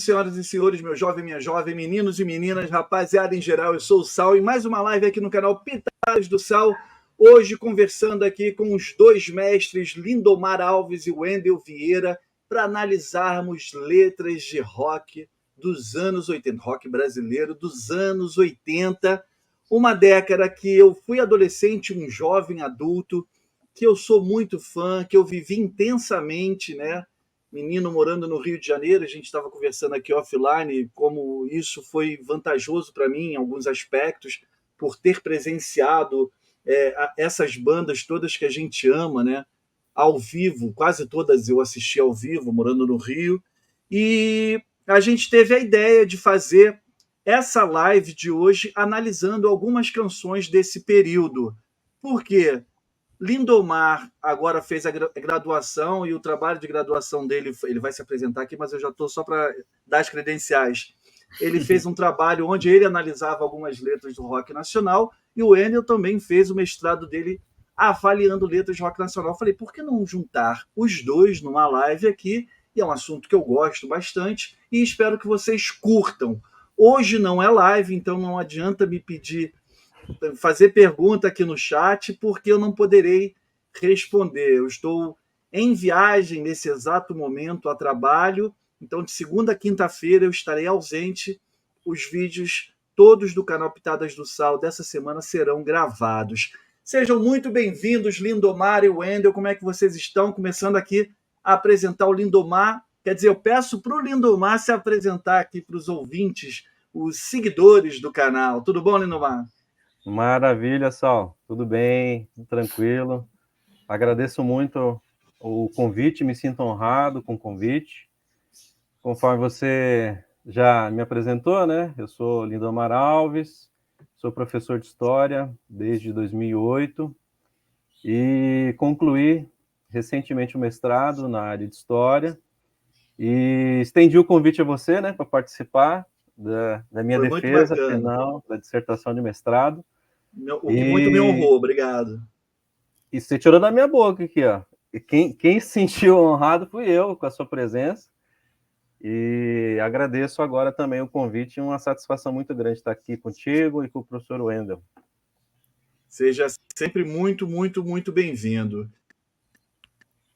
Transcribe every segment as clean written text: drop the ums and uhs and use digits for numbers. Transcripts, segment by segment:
senhoras e senhores, meu jovem, minha jovem, meninos e meninas, rapaziada em geral, eu sou o Sal e mais uma live aqui no canal Pitadas do Sal. Hoje conversando aqui com os dois mestres, Lindomar Alves e Wendel Vieira, para analisarmos letras de rock dos anos 80, rock brasileiro dos anos 80, uma década que eu fui adolescente, um jovem adulto, que eu sou muito fã, que eu vivi intensamente, né? Menino morando no Rio de Janeiro, a gente estava conversando aqui offline, como isso foi vantajoso para mim em alguns aspectos, por ter presenciado essas bandas todas que a gente ama, né? Ao vivo, quase todas eu assisti ao vivo, morando no Rio, e a gente teve a ideia de fazer essa live de hoje analisando algumas canções desse período. Por quê? Lindomar agora fez a graduação e o trabalho de graduação dele, ele vai se apresentar aqui, mas eu já estou só para dar as credenciais. Ele fez um trabalho onde ele analisava algumas letras do rock nacional e o Enel também fez o mestrado dele avaliando letras de rock nacional. Eu falei, por que não juntar os dois numa live aqui? E é um assunto que eu gosto bastante e espero que vocês curtam. Hoje não é live, então não adianta me pedir fazer pergunta aqui no chat, porque eu não poderei responder. Eu estou em viagem nesse exato momento a trabalho, então de segunda a quinta-feira eu estarei ausente. Os vídeos todos do canal Pitadas do Sal dessa semana serão gravados. Sejam muito bem-vindos, Lindomar e Wendel. Como é que vocês estão? Começando aqui a apresentar o Lindomar. Quer dizer, eu peço para o Lindomar se apresentar aqui para os ouvintes, os seguidores do canal. Tudo bom, Lindomar? Maravilha, Sal. Tudo bem, tudo tranquilo. Agradeço muito o convite, me sinto honrado com o convite. Conforme você já me apresentou, né? Eu sou Lindomar Alves, sou professor de História desde 2008 e concluí recentemente o mestrado na área de História e estendi o convite a você, né, para participar da minha defesa final da dissertação de mestrado. O que muito me honrou, obrigado. E você tirou da minha boca aqui, ó. E quem se sentiu honrado fui eu com a sua presença. E agradeço agora também o convite, uma satisfação muito grande estar aqui contigo e com o professor Wendel. Seja sempre muito, muito, muito bem-vindo.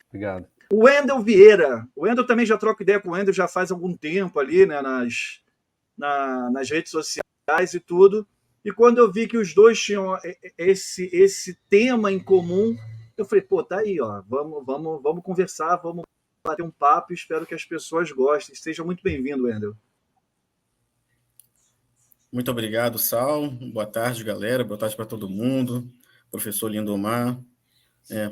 Obrigado. O Wendel Vieira. O Wendel também já troca ideia com o Wendel já faz algum tempo ali, né, nas redes sociais e tudo. E quando eu vi que os dois tinham esse tema em comum, eu falei, pô, tá aí, ó, vamos conversar, vamos bater um papo, espero que as pessoas gostem. Seja muito bem-vindo, Wendel. Muito obrigado, Sal. Boa tarde, galera. Boa tarde para todo mundo. Professor Lindomar,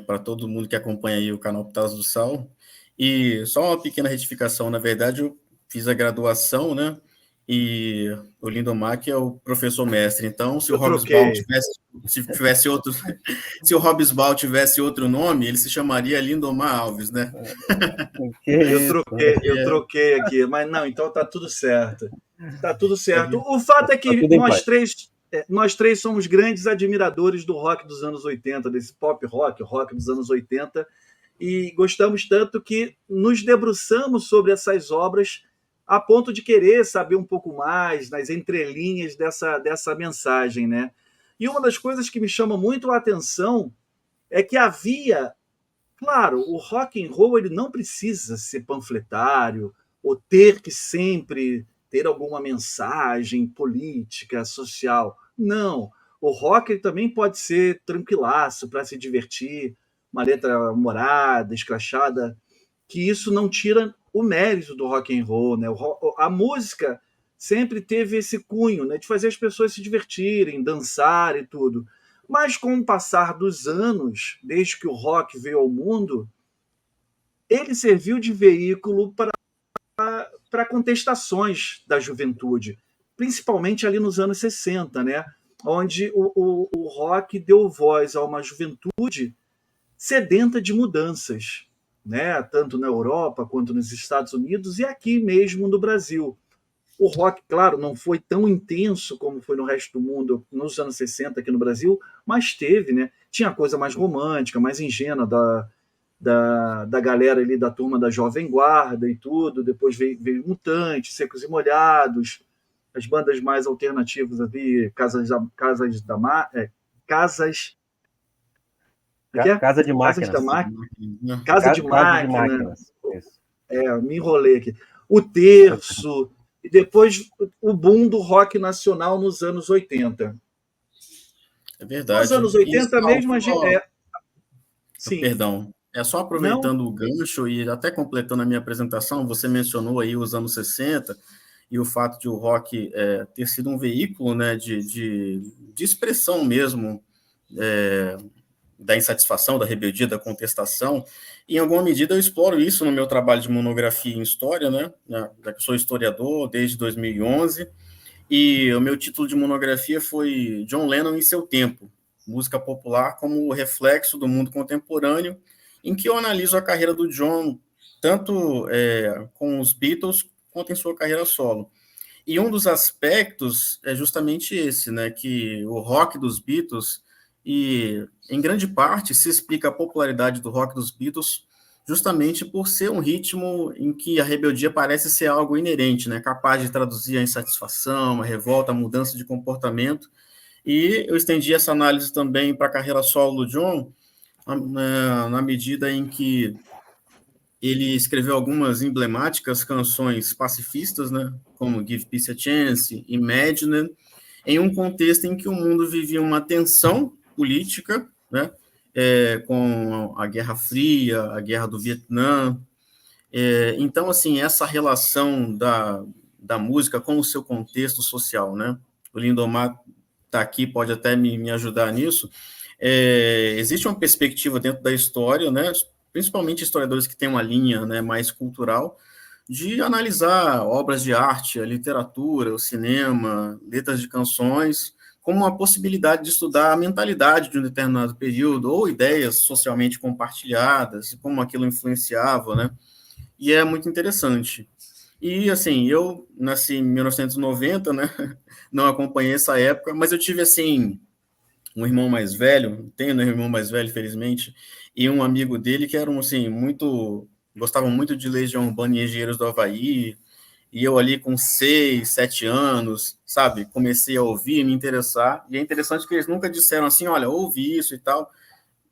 para todo mundo que acompanha aí o canal Pitadas do Sal. E só uma pequena retificação, na verdade, eu fiz a graduação, né? E o Lindomar que é o professor mestre. Então, se o Hobsbawm tivesse outro nome, ele se chamaria Lindomar Alves, né? Eu troquei aqui, mas não, então tá tudo certo. Tá tudo certo. O fato é que nós três somos grandes admiradores do rock dos anos 80, desse pop rock, rock dos anos 80, e gostamos tanto que nos debruçamos sobre essas obras a ponto de querer saber um pouco mais nas entrelinhas dessa mensagem, né? E uma das coisas que me chama muito a atenção é que havia, claro, o rock and roll ele não precisa ser panfletário ou ter que sempre ter alguma mensagem política, social. Não. O rock ele também pode ser tranquilaço para se divertir, uma letra humorada, escrachada, que isso não tira o mérito do rock and roll, né? A música sempre teve esse cunho, né, de fazer as pessoas se divertirem, dançar e tudo. Mas com o passar dos anos, desde que o rock veio ao mundo, ele serviu de veículo para contestações da juventude, principalmente ali nos anos 60, né? Onde o rock deu voz a uma juventude sedenta de mudanças, né? Tanto na Europa quanto nos Estados Unidos e aqui mesmo no Brasil. O rock, claro, não foi tão intenso como foi no resto do mundo nos anos 60 aqui no Brasil, mas teve, né? Tinha coisa mais romântica, mais ingênua da galera ali da turma da Jovem Guarda e tudo. Depois veio Mutantes, Secos e Molhados, as bandas mais alternativas ali, Casa de Casas da Máquinas. Máquina, Casa de Casa de Máquina, Máquinas. Isso. me enrolei aqui. O Terço, e depois o boom do rock nacional nos anos 80. É verdade. Nos anos E 80 mesmo, sim. Perdão. É só Não, aproveitando o gancho e até completando a minha apresentação, você mencionou aí os anos 60 e o fato de o rock ter sido um veículo, né, de expressão mesmo, da insatisfação, da rebeldia, da contestação. E, em alguma medida, eu exploro isso no meu trabalho de monografia em História, né? Já que sou historiador desde 2011, e o meu título de monografia foi John Lennon e seu tempo, música popular como reflexo do mundo contemporâneo, em que eu analiso a carreira do John, tanto com os Beatles, quanto em sua carreira solo. E um dos aspectos é justamente esse, né, que o rock dos Beatles, e em grande parte se explica a popularidade do rock dos Beatles justamente por ser um ritmo em que a rebeldia parece ser algo inerente, né, capaz de traduzir a insatisfação, a revolta, a mudança de comportamento. E eu estendi essa análise também para a carreira solo do John, na medida em que ele escreveu algumas emblemáticas canções pacifistas, né, como Give Peace a Chance, Imagine, em um contexto em que o mundo vivia uma tensão política, né, com a Guerra Fria, a Guerra do Vietnã. Então, assim, essa relação da música com o seu contexto social, né, o Lindomar está aqui, pode até me ajudar nisso. Existe uma perspectiva dentro da história, né, principalmente historiadores que têm uma linha, né, mais cultural, de analisar obras de arte, a literatura, o cinema, letras de canções, como uma possibilidade de estudar a mentalidade de um determinado período, ou ideias socialmente compartilhadas, como aquilo influenciava, né? E é muito interessante. E, assim, eu nasci em 1990, né? Não acompanhei essa época, mas eu tive, assim, um irmão mais velho, tenho um irmão mais velho, felizmente, e um amigo dele que eram, assim, gostavam muito de Legião Urbana e Engenheiros do Havaí, e eu ali com 6, 7 anos, sabe, comecei a ouvir, me interessar, e é interessante que eles nunca disseram assim, olha, ouvi isso e tal,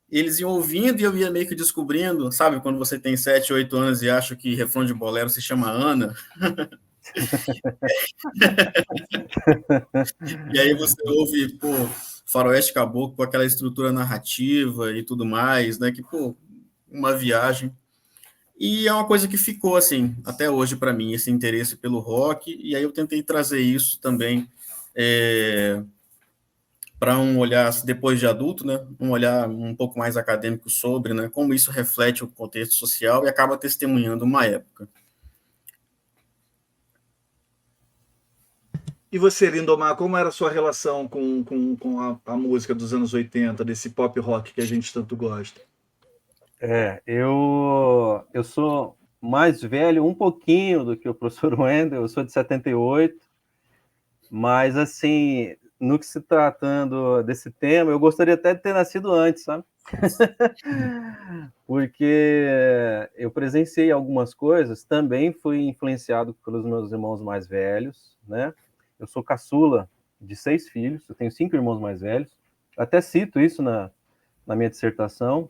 eles iam ouvindo e eu ia meio que descobrindo, sabe, quando você tem 7, 8 anos e acha que refrão de bolero se chama Ana, e aí você ouve, pô, Faroeste Caboclo com aquela estrutura narrativa e tudo mais, né? Que, pô, uma viagem. E é uma coisa que ficou, assim, até hoje para mim, esse interesse pelo rock. E aí eu tentei trazer isso também para um olhar, depois de adulto, né? Um olhar um pouco mais acadêmico sobre, né? Como isso reflete o contexto social e acaba testemunhando uma época. E você, Lindomar, como era a sua relação com a música dos anos 80, desse pop rock que a gente tanto gosta? Eu sou mais velho um pouquinho do que o professor Wendel, eu sou de 78, mas, assim, no que se tratando desse tema, eu gostaria até de ter nascido antes, sabe? Porque eu presenciei algumas coisas, também fui influenciado pelos meus irmãos mais velhos, né? Eu sou caçula de 6 filhos, eu tenho 5 irmãos mais velhos, até cito isso na minha dissertação,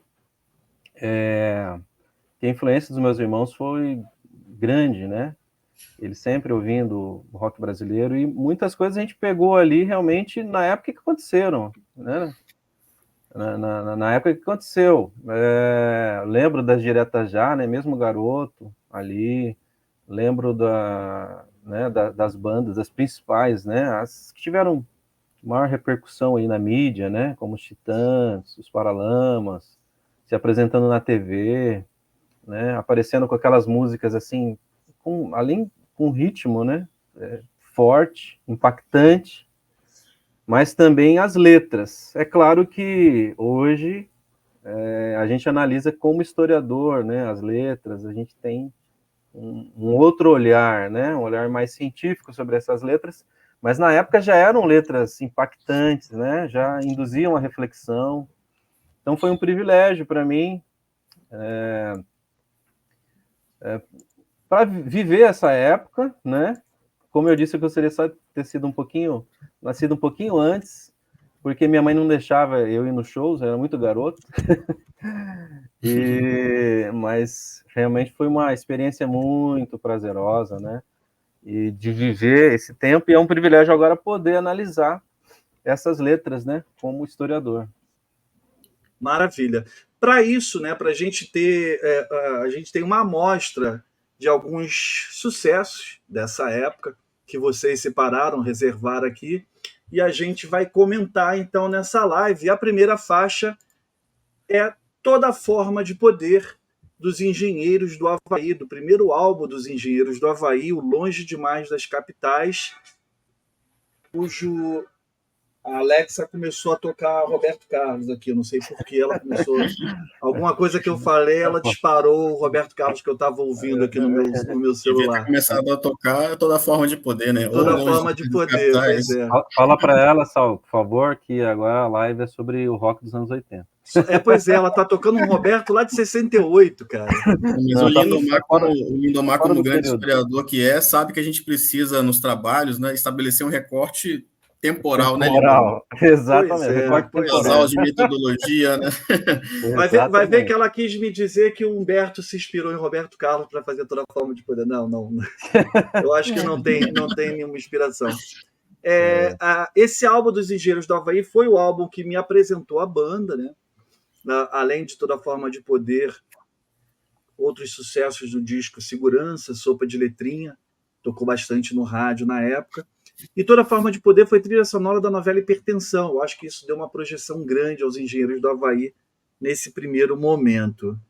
que a influência dos meus irmãos foi grande, né? Eles sempre ouvindo o rock brasileiro, e muitas coisas a gente pegou ali realmente na época que aconteceram, né? Na época que aconteceu. Lembro das Diretas Já, né? Mesmo garoto ali, lembro das bandas, das principais, né? As que tiveram maior repercussão aí na mídia, né? Como os Titãs, os Paralamas, se apresentando na TV, né? Aparecendo com aquelas músicas assim, além com ritmo, né? Forte, impactante, mas também as letras. É claro que hoje a gente analisa como historiador, né? As letras, a gente tem um outro olhar, né? Um olhar mais científico sobre essas letras, mas na época já eram letras impactantes, né? Já induziam a reflexão. Então foi um privilégio para mim para viver essa época, né? Como eu disse, eu gostaria só de ter nascido um pouquinho antes, porque minha mãe não deixava eu ir nos shows, eu era muito garoto. Mas realmente foi uma experiência muito prazerosa, né? E de viver esse tempo, e é um privilégio agora poder analisar essas letras, né? Como historiador. Maravilha. Para isso, né? Para a gente ter, a gente tem uma amostra de alguns sucessos dessa época que vocês separaram, reservaram aqui, e a gente vai comentar então nessa live. E a primeira faixa é Toda a Forma de Poder, dos Engenheiros do Havaí, do primeiro álbum dos Engenheiros do Havaí, o Longe Demais das Capitais, cujo a Alexa começou a tocar Roberto Carlos aqui, eu não sei por que ela começou. Alguma coisa que eu falei, ela disparou o Roberto Carlos que eu estava ouvindo aqui no meu celular. Devia ter começado a tocar Toda a Forma de Poder, né? Toda a Forma de Poder, pois é. Fala para ela, Sal, por favor, que agora a live é sobre o rock dos anos 80. Pois é, ela está tocando um Roberto lá de 68, cara. Mas o Lindomar, como grande historiador que é, sabe que a gente precisa, nos trabalhos, né, estabelecer um recorte temporal, né, Lindomar? Exatamente, recorte temporal. As aulas de metodologia, né? Vai ver que ela quis me dizer que o Humberto se inspirou em Roberto Carlos para fazer Toda a Forma de Poder. Não. Eu acho que não tem nenhuma inspiração. Esse álbum dos Engenheiros do Havaí foi o álbum que me apresentou a banda, né? Além de Toda a Forma de Poder, outros sucessos do disco Segurança, Sopa de Letrinha, tocou bastante no rádio na época. E Toda a Forma de Poder foi trilha sonora da novela Hipertensão. Eu acho que isso deu uma projeção grande aos Engenheiros do Havaí nesse primeiro momento.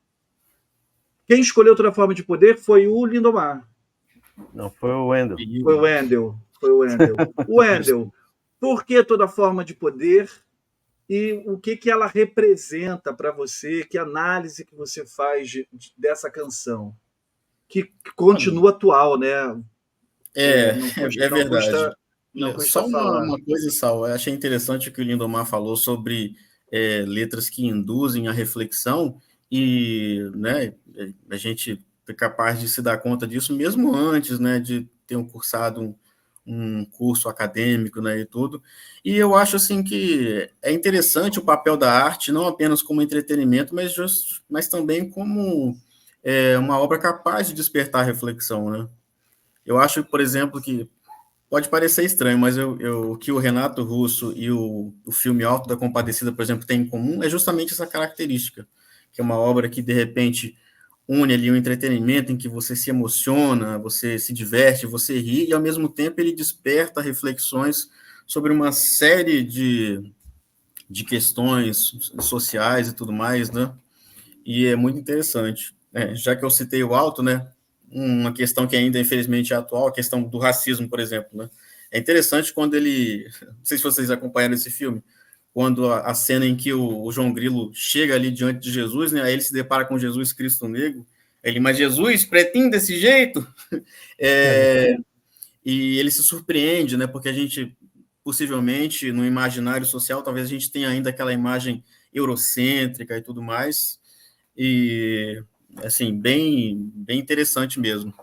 Quem escolheu Toda a Forma de Poder foi o Lindomar. Não, foi o Wendel. Foi o Wendel. Wendel, por que Toda a Forma de Poder? E o que ela representa para você? Que análise que você faz dessa canção? Que continua atual, né? É verdade. Só uma coisa, Sal, eu achei interessante o que o Lindomar falou sobre letras que induzem a reflexão e, né, a gente é capaz de se dar conta disso mesmo antes, né, de ter cursado um curso acadêmico, né, e tudo. E eu acho assim que é interessante o papel da arte, não apenas como entretenimento, mas também como uma obra capaz de despertar reflexão, né? Eu acho, por exemplo, que pode parecer estranho, mas o que o Renato Russo e o filme Auto da Compadecida, por exemplo, têm em comum é justamente essa característica, que é uma obra que, de repente, une ali um entretenimento em que você se emociona, você se diverte, você ri, e, ao mesmo tempo, ele desperta reflexões sobre uma série de questões sociais e tudo mais, né? E é muito interessante. Já que eu citei o Auto, né? Uma questão que ainda, infelizmente, é atual, a questão do racismo, por exemplo, né? É interessante quando ele... Não sei se vocês acompanharam esse filme, quando a cena em que o João Grilo chega ali diante de Jesus, né? Aí ele se depara com Jesus Cristo negro. Mas Jesus, pretinho desse jeito? E ele se surpreende, né? Porque a gente, possivelmente, no imaginário social, talvez a gente tenha ainda aquela imagem eurocêntrica e tudo mais. E, assim, bem interessante mesmo.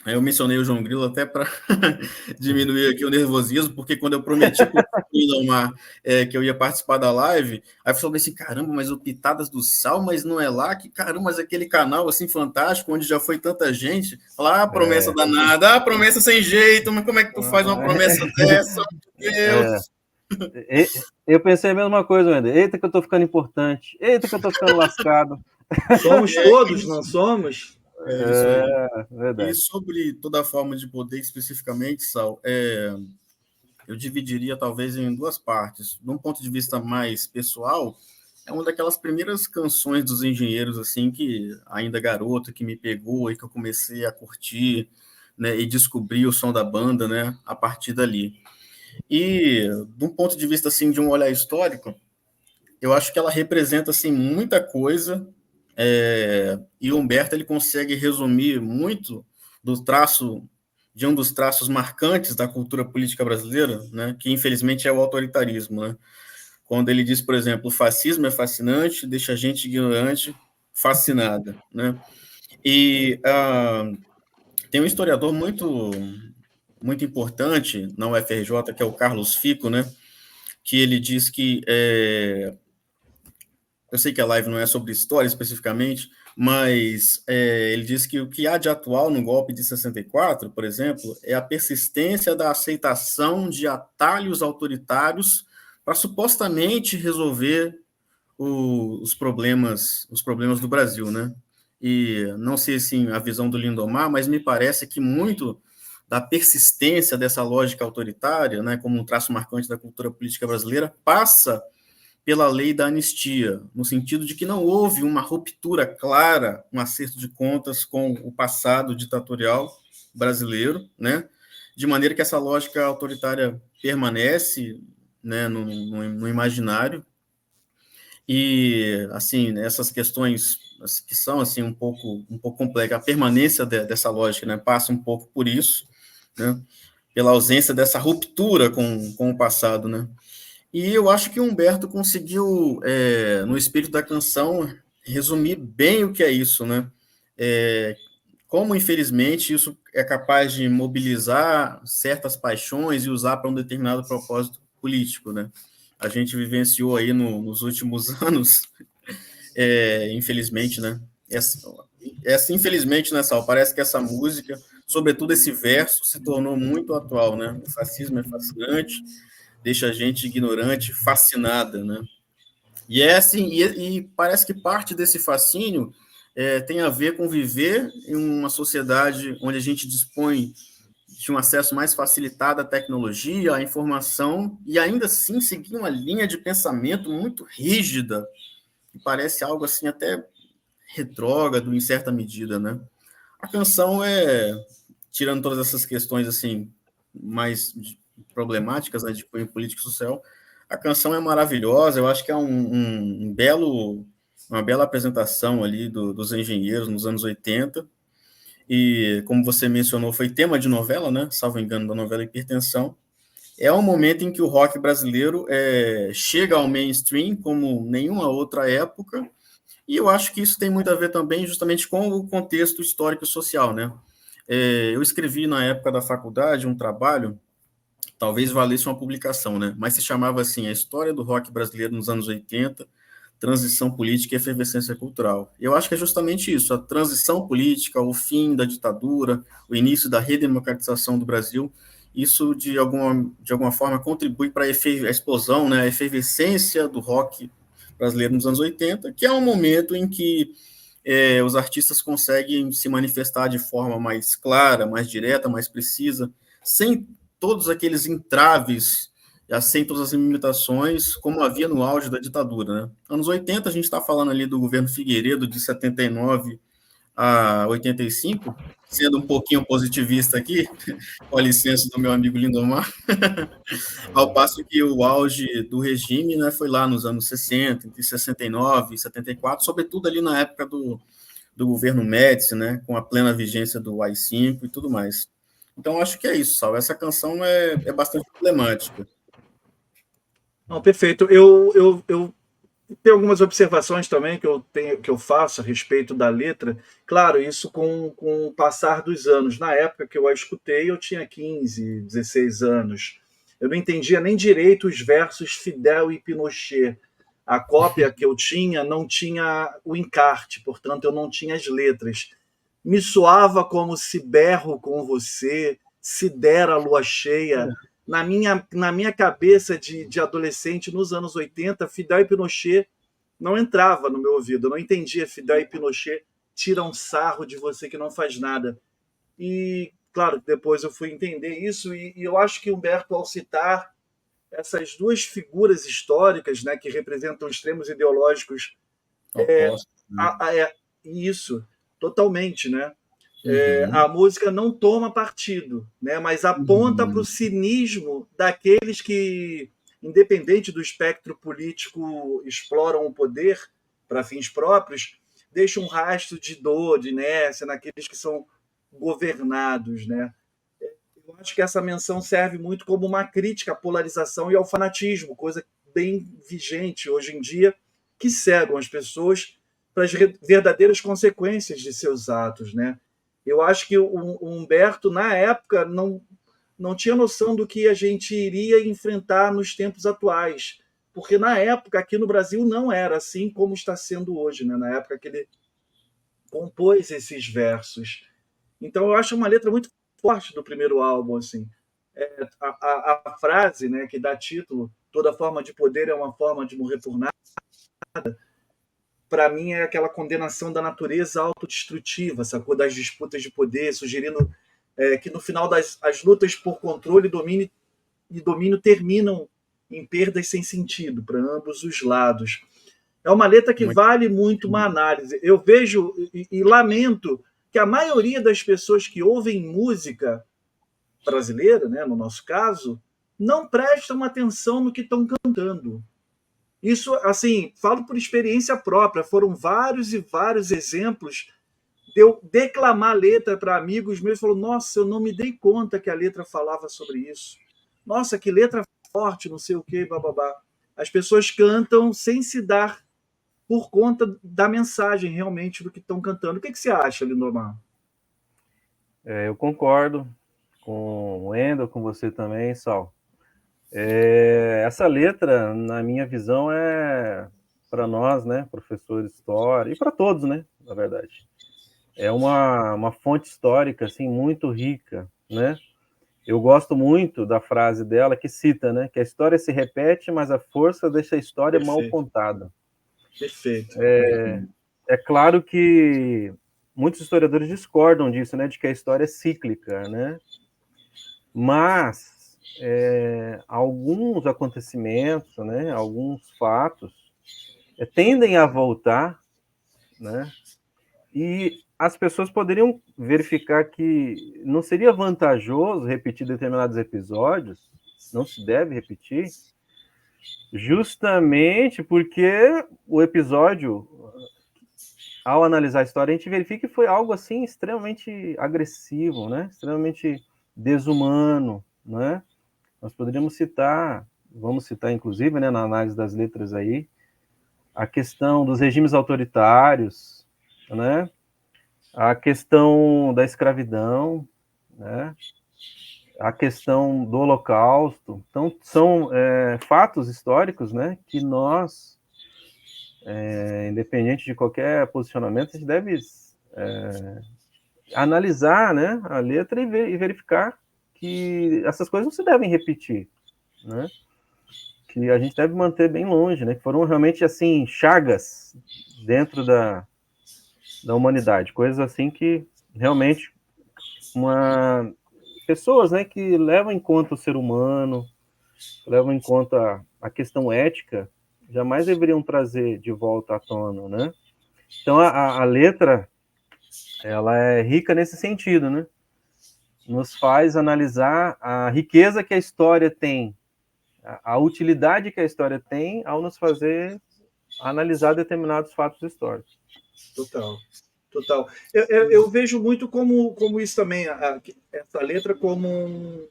Eu mencionei o João Grilo até para diminuir aqui o nervosismo, porque quando eu prometi para o Lindomar que eu ia participar da live, aí eu falei assim, caramba, mas o Pitadas do Sal, mas não é lá? Que caramba, mas aquele canal assim fantástico, onde já foi tanta gente. Falar, promessa danada, promessa sem jeito, mas como é que tu faz uma promessa dessa? Meu Deus! Eu pensei a mesma coisa, Wendel. Eita que eu tô ficando importante. Eita que eu tô ficando lascado. Somos todos, não somos? Verdade. E sobre Toda a Forma de Poder, especificamente, Sal, eu dividiria talvez em duas partes. De um ponto de vista mais pessoal, é uma daquelas primeiras canções dos Engenheiros, assim, que ainda garoto, que me pegou e que eu comecei a curtir, né, e descobri o som da banda, né, a partir dali. E, de um ponto de vista, assim, de um olhar histórico, eu acho que ela representa, assim, muita coisa. E o Humberto ele consegue resumir muito de um dos traços marcantes da cultura política brasileira, né, que infelizmente é o autoritarismo, né? Quando ele diz, por exemplo, o fascismo é fascinante, deixa a gente ignorante, fascinada, né? E tem um historiador muito importante na UFRJ, que é o Carlos Fico, né? Que ele diz que eu sei que a live não é sobre história especificamente, mas ele diz que o que há de atual no golpe de 64, por exemplo, é a persistência da aceitação de atalhos autoritários para supostamente resolver os problemas do Brasil, né? E não sei assim a visão do Lindomar, mas me parece que muito da persistência dessa lógica autoritária, né, como um traço marcante da cultura política brasileira, passa pela lei da anistia, no sentido de que não houve uma ruptura clara, um acerto de contas com o passado ditatorial brasileiro, né? De maneira que essa lógica autoritária permanece, né, no imaginário. E, assim, essas questões que são assim um pouco complexas, a permanência dessa lógica, né, passa um pouco por isso, né? Pela ausência dessa ruptura com o passado, né? E eu acho que o Humberto conseguiu, no espírito da canção, resumir bem o que é isso, né? Como, infelizmente, isso é capaz de mobilizar certas paixões e usar para um determinado propósito político, né? A gente vivenciou aí nos últimos anos, infelizmente, né? Infelizmente, né, Sal? Parece que essa música, sobretudo esse verso, se tornou muito atual, né? O fascismo é fascinante, deixa a gente ignorante, fascinada, né? E é assim, e parece que parte desse fascínio tem a ver com viver em uma sociedade onde a gente dispõe de um acesso mais facilitado à tecnologia, à informação, e ainda assim seguir uma linha de pensamento muito rígida, que parece algo assim até retrógrado em certa medida, né? A canção tirando todas essas questões assim mais problemáticas, né, de cunho político e social, a canção é maravilhosa. Eu acho que é uma bela apresentação ali dos engenheiros nos anos 80. E, como você mencionou, foi tema de novela, né? Salvo engano, da novela Hipertensão. É um momento em que o rock brasileiro chega ao mainstream como nenhuma outra época, e eu acho que isso tem muito a ver também justamente com o contexto histórico e social, né? Eu escrevi na época da faculdade um trabalho, talvez valesse uma publicação, né? Mas se chamava assim, A História do Rock Brasileiro nos anos 80, Transição Política e Efervescência Cultural. Eu acho que é justamente isso, a transição política, o fim da ditadura, o início da redemocratização do Brasil, isso de alguma forma contribui para a explosão, né, a efervescência do rock brasileiro nos anos 80, que é um momento em que os artistas conseguem se manifestar de forma mais clara, mais direta, mais precisa, sem todos aqueles entraves, sem todas as limitações, como havia no auge da ditadura, né? Anos 80, a gente está falando ali do governo Figueiredo, de 79 a 85, sendo um pouquinho positivista aqui, com a licença do meu amigo Lindomar, ao passo que o auge do regime, né, foi lá nos anos 60, entre 69 e 74, sobretudo ali na época do governo Médici, né, com a plena vigência do AI-5 e tudo mais. Então, acho que é isso, Sal. Essa canção é bastante emblemática. Não, perfeito. Eu tenho algumas observações também que eu faço a respeito da letra. Claro, isso com o passar dos anos. Na época que eu a escutei, eu tinha 15, 16 anos. Eu não entendia nem direito os versos Fidel e Pinochet. A cópia que eu tinha não tinha o encarte, portanto, eu não tinha as letras. Me soava como se berro com você, se der a lua cheia. Na minha cabeça de adolescente, nos anos 80, Fidel e Pinochet não entrava no meu ouvido. Eu não entendia. Fidel e Pinochet tiram sarro de você que não faz nada. E, claro, depois eu fui entender isso, e eu acho que Humberto, ao citar essas duas figuras históricas, né, que representam extremos ideológicos, Oposto, né? isso, totalmente, né? Uhum. A música não toma partido, né, mas aponta para o Uhum. cinismo daqueles que, independente do espectro político, exploram o poder para fins próprios, deixam um rastro de dor, de inércia naqueles que são governados, né? Eu acho que essa menção serve muito como uma crítica à polarização e ao fanatismo, coisa bem vigente hoje em dia, que cegam as pessoas para as verdadeiras consequências de seus atos, né? Eu acho que o Humberto, na época, não tinha noção do que a gente iria enfrentar nos tempos atuais, porque na época, aqui no Brasil, não era assim como está sendo hoje, né? Na época que ele compôs esses versos. Então, eu acho uma letra muito forte do primeiro álbum, assim. A frase, né, que dá título, toda forma de poder é uma forma de morrer por nada, para mim é aquela condenação da natureza autodestrutiva, sacou? Das disputas de poder, sugerindo que no final as lutas por controle e domínio terminam em perdas sem sentido para ambos os lados. É uma letra que vale muito uma análise. Eu vejo e lamento que a maioria das pessoas que ouvem música brasileira, né, no nosso caso, não prestam atenção no que estão cantando. Isso, assim, falo por experiência própria, foram vários e vários exemplos de eu declamar a letra para amigos meus, falou: nossa, eu não me dei conta que a letra falava sobre isso. Nossa, que letra forte, não sei o quê, bababá. As pessoas cantam sem se dar por conta da mensagem realmente do que estão cantando. O que você acha, Lindomar? Eu concordo com o Wendel, com você também, Sal. Essa letra, na minha visão, é para nós, né, professores de história, e para todos, né, na verdade. É uma fonte histórica, assim, muito rica, né? Eu gosto muito da frase dela que cita, né, que a história se repete, mas a força deixa a história mal contada. Perfeito. É claro que muitos historiadores discordam disso, né, de que a história é cíclica, né? Mas alguns acontecimentos, né, alguns fatos tendem a voltar, né? E as pessoas poderiam verificar que não seria vantajoso repetir determinados episódios, não se deve repetir, justamente porque o episódio, ao analisar a história, a gente verifica que foi algo assim extremamente agressivo, né? Extremamente desumano, né? Nós poderíamos citar, vamos citar inclusive, né, na análise das letras aí, a questão dos regimes autoritários, né? A questão da escravidão, né? A questão do Holocausto. Então, são fatos históricos, né, que nós, independente de qualquer posicionamento, a gente deve analisar, né, a letra e verificar que essas coisas não se devem repetir, né? Que a gente deve manter bem longe, né? Que foram realmente, assim, chagas dentro da humanidade, coisas assim que realmente pessoas, né, que levam em conta o ser humano, levam em conta a questão ética, jamais deveriam trazer de volta à tona, né? Então a letra, ela é rica nesse sentido, né? Nos faz analisar a riqueza que a história tem, a utilidade que a história tem ao nos fazer analisar determinados fatos históricos. Total. Eu vejo muito como isso também, essa letra como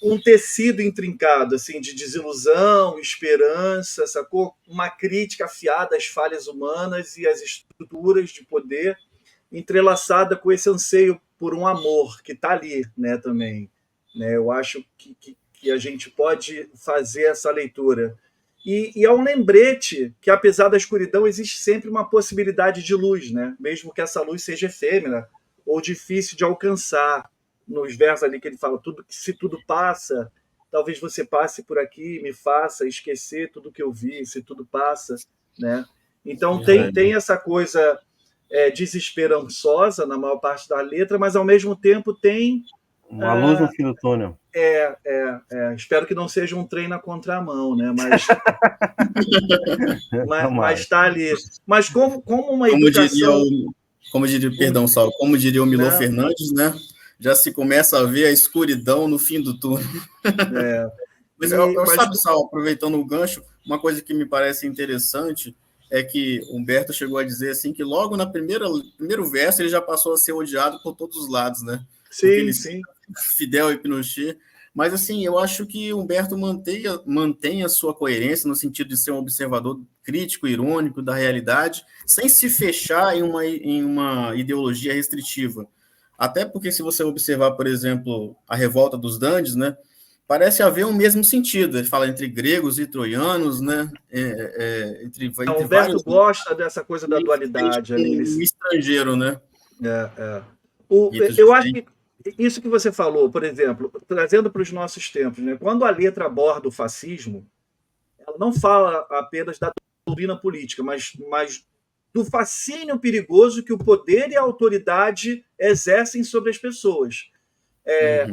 um tecido intrincado, assim, de desilusão, esperança, sacou? Uma crítica afiada às falhas humanas e às estruturas de poder, entrelaçada com esse anseio por um amor que está ali, né, também. Né? Eu acho que a gente pode fazer essa leitura. E é um lembrete que, apesar da escuridão, existe sempre uma possibilidade de luz, né? Mesmo que essa luz seja efêmera ou difícil de alcançar. Nos versos ali que ele fala, se tudo passa, talvez você passe por aqui e me faça esquecer tudo que eu vi, se tudo passa, né? Então tem essa coisa desesperançosa na maior parte da letra, mas ao mesmo tempo tem uma luz no fim do túnel. Espero que não seja um trem na contramão, né? Mas está ali. Mas como uma educação... Perdão, Saulo, como diria o Milor Fernandes, né? Já se começa a ver a escuridão no fim do túnel. Sabe, Saulo, aproveitando o gancho, uma coisa que me parece interessante é que Humberto chegou a dizer assim que logo no primeiro verso ele já passou a ser odiado por todos os lados, né? Sim. Fidel e Pinochet, Mas, assim, eu acho que Humberto mantém a sua coerência no sentido de ser um observador crítico, irônico da realidade, sem se fechar em uma ideologia restritiva. Até porque, se você observar, por exemplo, a Revolta dos Dandes, né, parece haver um mesmo sentido. Ele fala entre gregos e troianos, né, entre O Humberto vários... gosta dessa coisa da dualidade ali. Um estrangeiro, né? Eu acho que isso que você falou, por exemplo, trazendo para os nossos tempos, né? Quando a letra aborda o fascismo, ela não fala apenas da doutrina política, mas do fascínio perigoso que o poder e a autoridade exercem sobre as pessoas.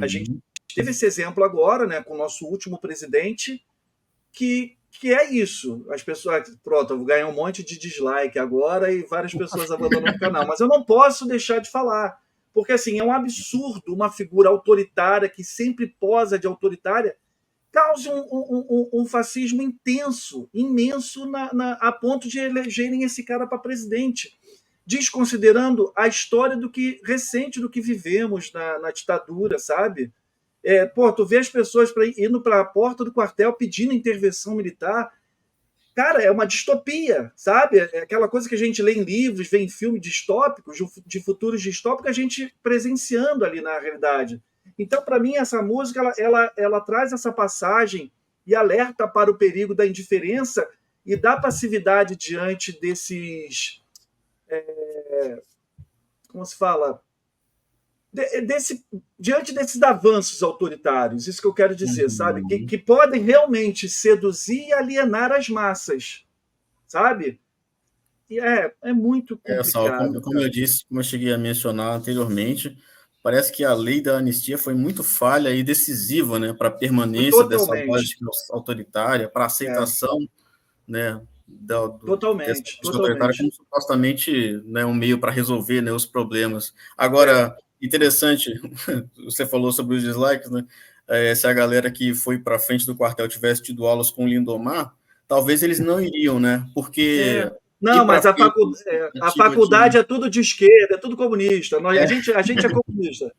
A gente teve esse exemplo agora, né, com o nosso último presidente, que é isso. As pessoas, pronto, eu vou ganhar um monte de dislike agora e várias pessoas abandonando o canal, mas eu não posso deixar de falar, porque assim, é um absurdo uma figura autoritária que sempre posa de autoritária cause um fascismo intenso, imenso, a ponto de elegerem esse cara para presidente, desconsiderando a história recente do que vivemos na ditadura, sabe? Tu vê as pessoas indo para a porta do quartel pedindo intervenção militar. Cara, é uma distopia, sabe? É aquela coisa que a gente lê em livros, vê em filmes distópicos, de futuros distópicos, a gente presenciando ali na realidade. Então, para mim, essa música ela traz essa passagem e alerta para o perigo da indiferença e da passividade diante desses. Como se fala? Diante desses avanços autoritários, isso que eu quero dizer, sabe? Que podem realmente seduzir e alienar as massas, sabe? E é muito complicado. Como eu disse, como eu cheguei a mencionar anteriormente, parece que a lei da anistia foi muito falha e decisiva, né, para a permanência dessa lógica autoritária, para a aceitação, né, totalmente. Autoritária como supostamente, né, um meio para resolver, né, os problemas. Agora, interessante, você falou sobre os dislikes, né? Se a galera que foi para frente do quartel tivesse tido aulas com o Lindomar, talvez eles não iriam, né? Porque não, mas a faculdade é tudo de esquerda, é tudo comunista. A gente é comunista.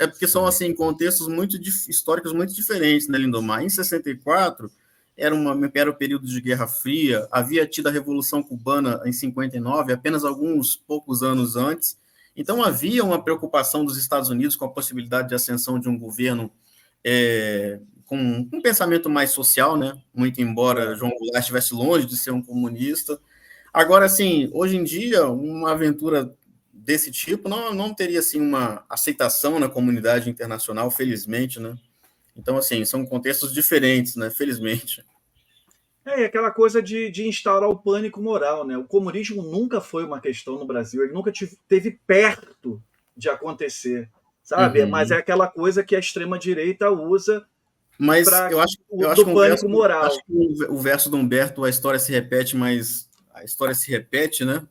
Porque são assim, contextos históricos muito diferentes, né, Lindomar? Em 64, era o período de Guerra Fria, havia tido a Revolução Cubana em 59, apenas alguns poucos anos antes. Então, havia uma preocupação dos Estados Unidos com a possibilidade de ascensão de um governo com um pensamento mais social, né? Muito embora João Goulart estivesse longe de ser um comunista. Agora, assim, hoje em dia, uma aventura desse tipo não teria, assim, uma aceitação na comunidade internacional, felizmente, né? Então, assim, são contextos diferentes, né? Felizmente. E aquela coisa de instaurar o pânico moral, né? O comunismo nunca foi uma questão no Brasil, ele nunca esteve perto de acontecer, sabe? Mas é aquela coisa que a extrema-direita usa. Mas eu acho do pânico moral. Acho que o verso do Humberto, a história se repete, mas a história se repete, né?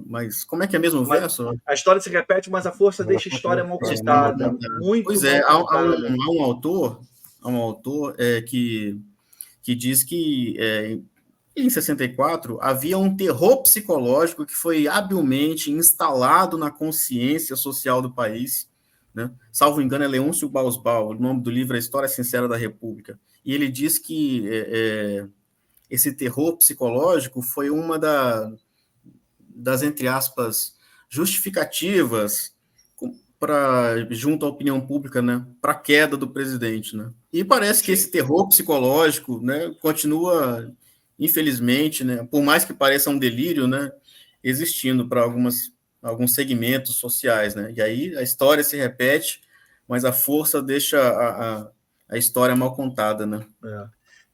Mas como é que é mesmo o verso? A história se repete, mas a força deixa a história mal contada. Muito pois é, há um autor que diz que em 64 havia um terror psicológico que foi habilmente instalado na consciência social do país, né? Salvo engano, é Leôncio Bausbal, o nome do livro é A História Sincera da República, e ele diz que esse terror psicológico foi uma das, entre aspas, justificativas junto à opinião pública, né, para a queda do presidente, né? E parece que esse terror psicológico, né, continua, infelizmente, né, por mais que pareça um delírio, né, existindo para alguns segmentos sociais, né? E aí a história se repete, mas a força deixa a história mal contada, né?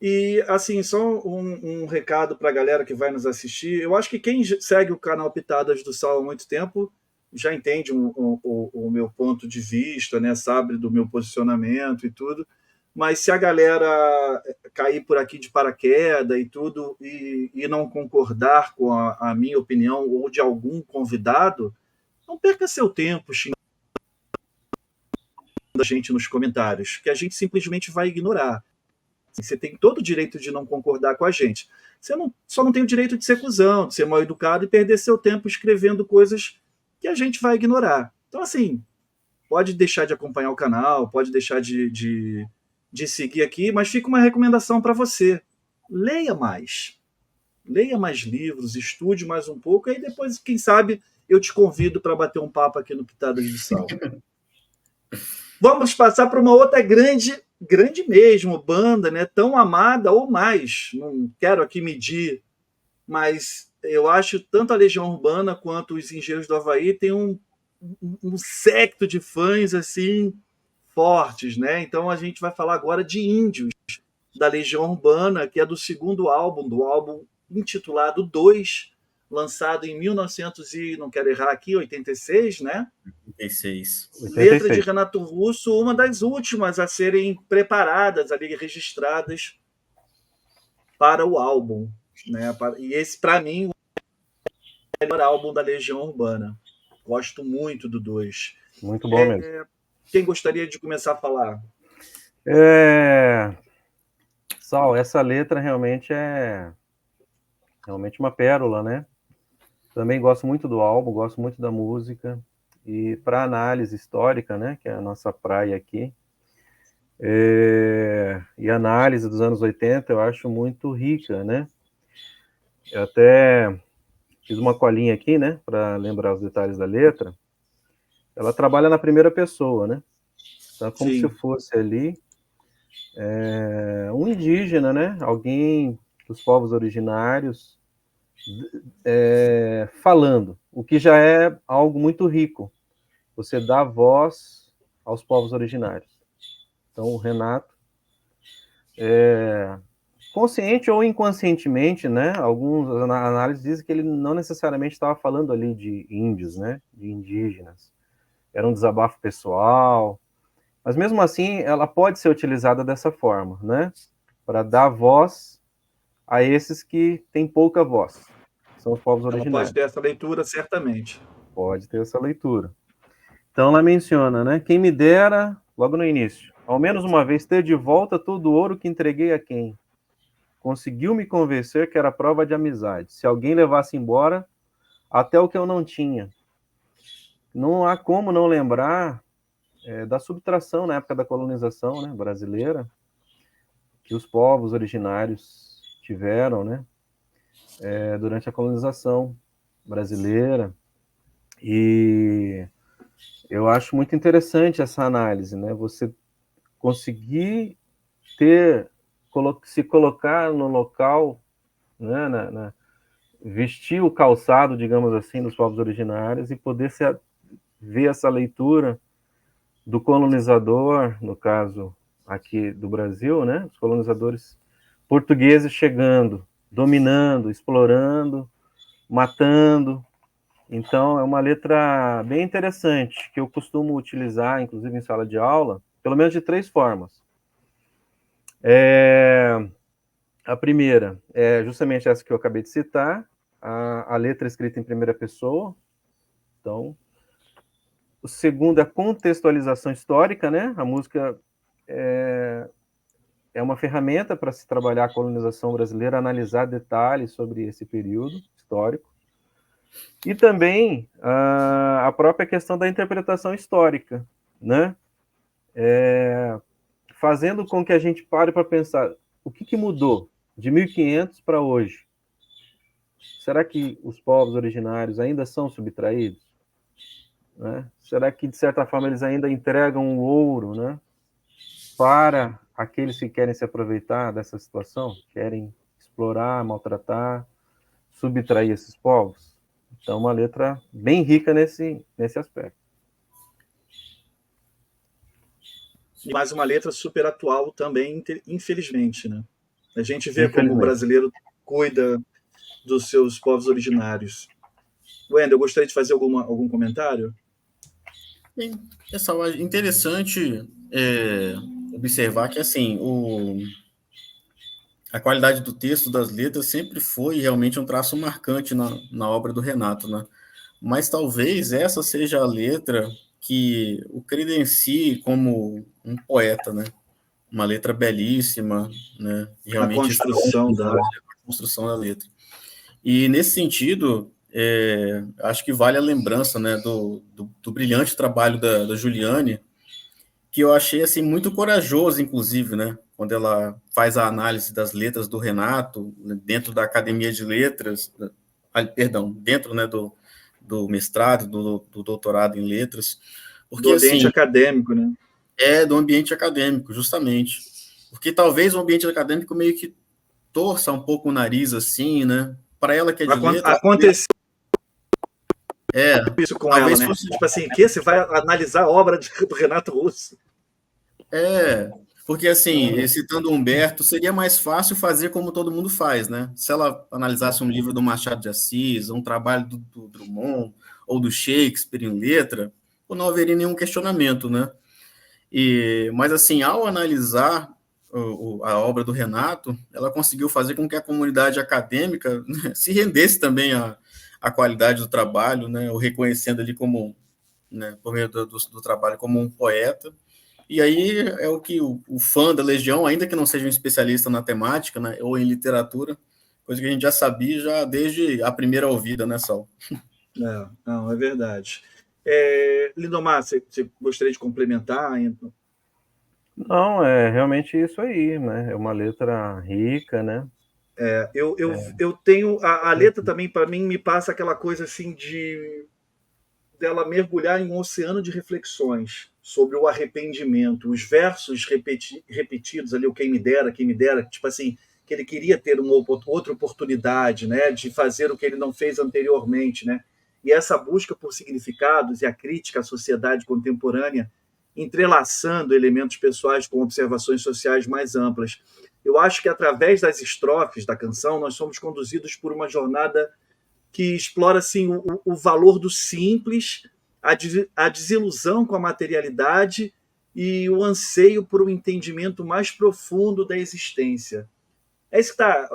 E, assim, só um recado para a galera que vai nos assistir. Eu acho que quem segue o canal Pitadas do Sal há muito tempo já entende o meu ponto de vista, né? Sabe do meu posicionamento e tudo. Mas se a galera cair por aqui de paraquedas e tudo e não concordar com a minha opinião ou de algum convidado, não perca seu tempo xingando a gente nos comentários, que a gente simplesmente vai ignorar. Você tem todo o direito de não concordar com a gente. Você só não tem o direito de ser cuzão, de ser mal educado e perder seu tempo escrevendo coisas que a gente vai ignorar. Então, assim, pode deixar de acompanhar o canal, pode deixar de seguir aqui, mas fica uma recomendação para você. Leia mais. Leia mais livros, estude mais um pouco, e aí depois, quem sabe, eu te convido para bater um papo aqui no Pitadas do Sal. Vamos passar para uma outra grande mesmo, banda, né? Tão amada ou mais. Não quero aqui medir, mas eu acho tanto a Legião Urbana quanto os Engenheiros do Havaí tem um séquito de fãs assim fortes, né? Então a gente vai falar agora de Índios, da Legião Urbana, que é do segundo álbum, do álbum intitulado 2, lançado em 1900 e, não quero errar aqui, 86, né? 86. Letra de Renato Russo, uma das últimas a serem preparadas, ali registradas para o álbum, né? E esse, para mim, é o melhor álbum da Legião Urbana. Gosto muito do 2. Muito bom mesmo. Quem gostaria de começar a falar? Sal, essa letra realmente é uma pérola, né? Também gosto muito do álbum, gosto muito da música. E para análise histórica, né, que é a nossa praia aqui, e análise dos anos 80, eu acho muito rica, né? Eu até fiz uma colinha aqui, né, para lembrar os detalhes da letra. Ela trabalha na primeira pessoa, né? Então é como se fosse ali um indígena, né? Alguém dos povos originários falando, o que já é algo muito rico. Você dá voz aos povos originários. Então o Renato, consciente ou inconscientemente, né? Alguns análises dizem que ele não necessariamente estava falando ali de índios, né? De indígenas. Era um desabafo pessoal, mas mesmo assim ela pode ser utilizada dessa forma, né? Para dar voz a esses que têm pouca voz, são os povos originários. Ela pode ter essa leitura, certamente. Pode ter essa leitura. Então ela menciona, né? Quem me dera, logo no início, ao menos uma vez ter de volta todo o ouro que entreguei a quem conseguiu me convencer que era prova de amizade. Se alguém levasse embora até o que eu não tinha. Não há como não lembrar da subtração na época da colonização, né, brasileira, que os povos originários tiveram, né, durante a colonização brasileira. E eu acho muito interessante essa análise, né, você conseguir se colocar no local, né, vestir o calçado, digamos assim, dos povos originários e poder ver essa leitura do colonizador, no caso aqui do Brasil, né? Os colonizadores portugueses chegando, dominando, explorando, matando. Então, é uma letra bem interessante, que eu costumo utilizar, inclusive em sala de aula, pelo menos de 3 formas. A primeira é justamente essa que eu acabei de citar, a letra escrita em primeira pessoa. Então, o segundo é a contextualização histórica, né? A música é uma ferramenta para se trabalhar a colonização brasileira, analisar detalhes sobre esse período histórico. E também a própria questão da interpretação histórica, né? Fazendo com que a gente pare para pensar o que mudou de 1500 para hoje. Será que os povos originários ainda são subtraídos? Né? Será que, de certa forma, eles ainda entregam o ouro, né, para aqueles que querem se aproveitar dessa situação, querem explorar, maltratar, subtrair esses povos? Então, uma letra bem rica nesse aspecto. E mais uma letra super atual também, infelizmente, né? A gente vê como o brasileiro cuida dos seus povos originários. Wendel, eu gostaria de fazer algum comentário? Pessoal, é interessante observar que, assim, a qualidade do texto, das letras, sempre foi realmente um traço marcante na obra do Renato, né? Mas talvez essa seja a letra que o credencie como um poeta, né? Uma letra belíssima, né? Realmente a construção da letra. E nesse sentido, acho que vale a lembrança, né, do brilhante trabalho da Juliane, que eu achei assim muito corajoso, inclusive, né, quando ela faz a análise das letras do Renato dentro da Academia de Letras, dentro, né, do mestrado, do doutorado em letras, porque do ambiente assim acadêmico, né? do ambiente acadêmico, justamente, porque talvez o ambiente acadêmico meio que torça um pouco o nariz assim, né? Para ela que é de letras, Aconteceu é, isso com ela, talvez né? fosse Tipo assim, que você vai analisar a obra do Renato Russo? porque assim, citando Humberto, seria mais fácil fazer como todo mundo faz, né? Se ela analisasse um livro do Machado de Assis, um trabalho do Drummond ou do Shakespeare em letra, não haveria nenhum questionamento, né? Mas assim, ao analisar a obra do Renato, ela conseguiu fazer com que a comunidade acadêmica, né, se rendesse também à qualidade do trabalho, né? O reconhecendo ali como, né, por meio do trabalho como um poeta. E aí é o que o fã da Legião, ainda que não seja um especialista na temática, né, ou em literatura, coisa que a gente já sabia já desde a primeira ouvida, né, Sal? Não, é verdade. Lindomar, você gostaria de complementar? Não, é realmente isso aí, né? É uma letra rica, né? Eu tenho a letra também, para mim, me passa aquela coisa assim de dela mergulhar em um oceano de reflexões sobre o arrependimento, os versos repetidos ali, o quem me dera, tipo assim, que ele queria ter uma outra oportunidade, né, de fazer o que ele não fez anteriormente, né? E essa busca por significados e a crítica à sociedade contemporânea, entrelaçando elementos pessoais com observações sociais mais amplas. Eu acho que através das estrofes da canção nós somos conduzidos por uma jornada que explora assim, o valor do simples, a desilusão com a materialidade e o anseio por um entendimento mais profundo da existência. É isso que tá.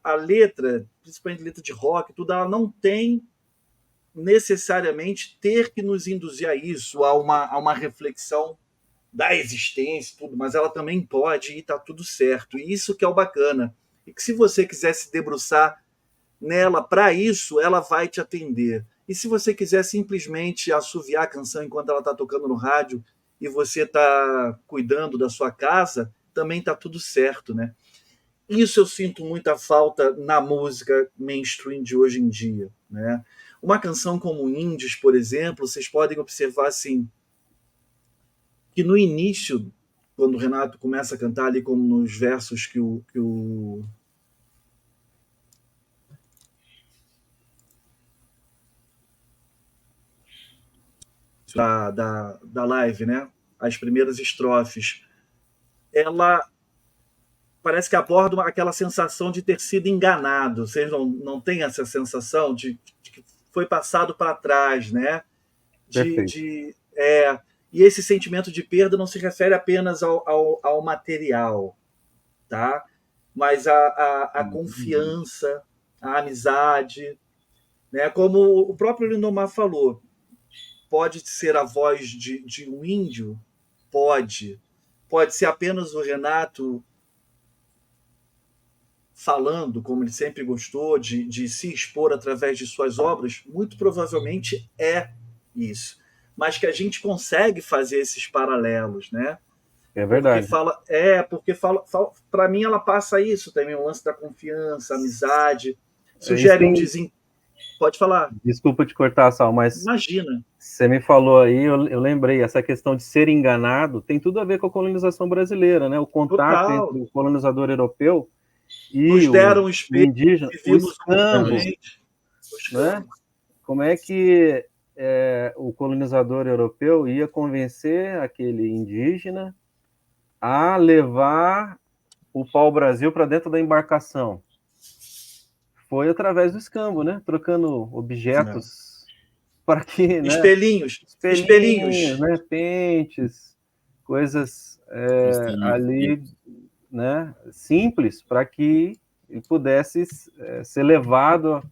A letra, principalmente letra de rock, tudo, ela não tem necessariamente ter que nos induzir a isso, a uma reflexão da existência, tudo, mas ela também pode e está tudo certo. E isso que é o bacana. E que se você quiser se debruçar nela, para isso, ela vai te atender. E se você quiser simplesmente assoviar a canção enquanto ela está tocando no rádio e você está cuidando da sua casa, também está tudo certo, né? Isso eu sinto muita falta na música mainstream de hoje em dia, né? Uma canção como Índios, por exemplo, vocês podem observar assim que no início, quando o Renato começa a cantar ali como nos versos que o da live, né? As primeiras estrofes, ela parece que aborda aquela sensação de ter sido enganado. Vocês não têm essa sensação de que foi passado para trás, né? Perfeito. E esse sentimento de perda não se refere apenas ao material, tá? Mas a confiança, a amizade, né? Como o próprio Lindomar falou, pode ser a voz de um índio? Pode. Pode ser apenas o Renato falando, como ele sempre gostou, de se expor através de suas obras? Muito provavelmente é isso. Mas que a gente consegue fazer esses paralelos, né? É verdade. Porque para mim ela passa isso também, o lance da confiança, amizade, sugere um desempenho. Pode falar. Desculpa te cortar, Sal, mas imagina. Você me falou aí, eu lembrei, essa questão de ser enganado tem tudo a ver com a colonização brasileira, né? O contato entre o colonizador europeu e nos deram o espelho, indígena, o escambo, né? Como é que o colonizador europeu ia convencer aquele indígena a levar o pau-brasil para dentro da embarcação? Foi através do escambo, né? Trocando objetos para que, né? Espelhinhos, né? Pentes, coisas ali, né? Simples, para que ele pudesse ser levado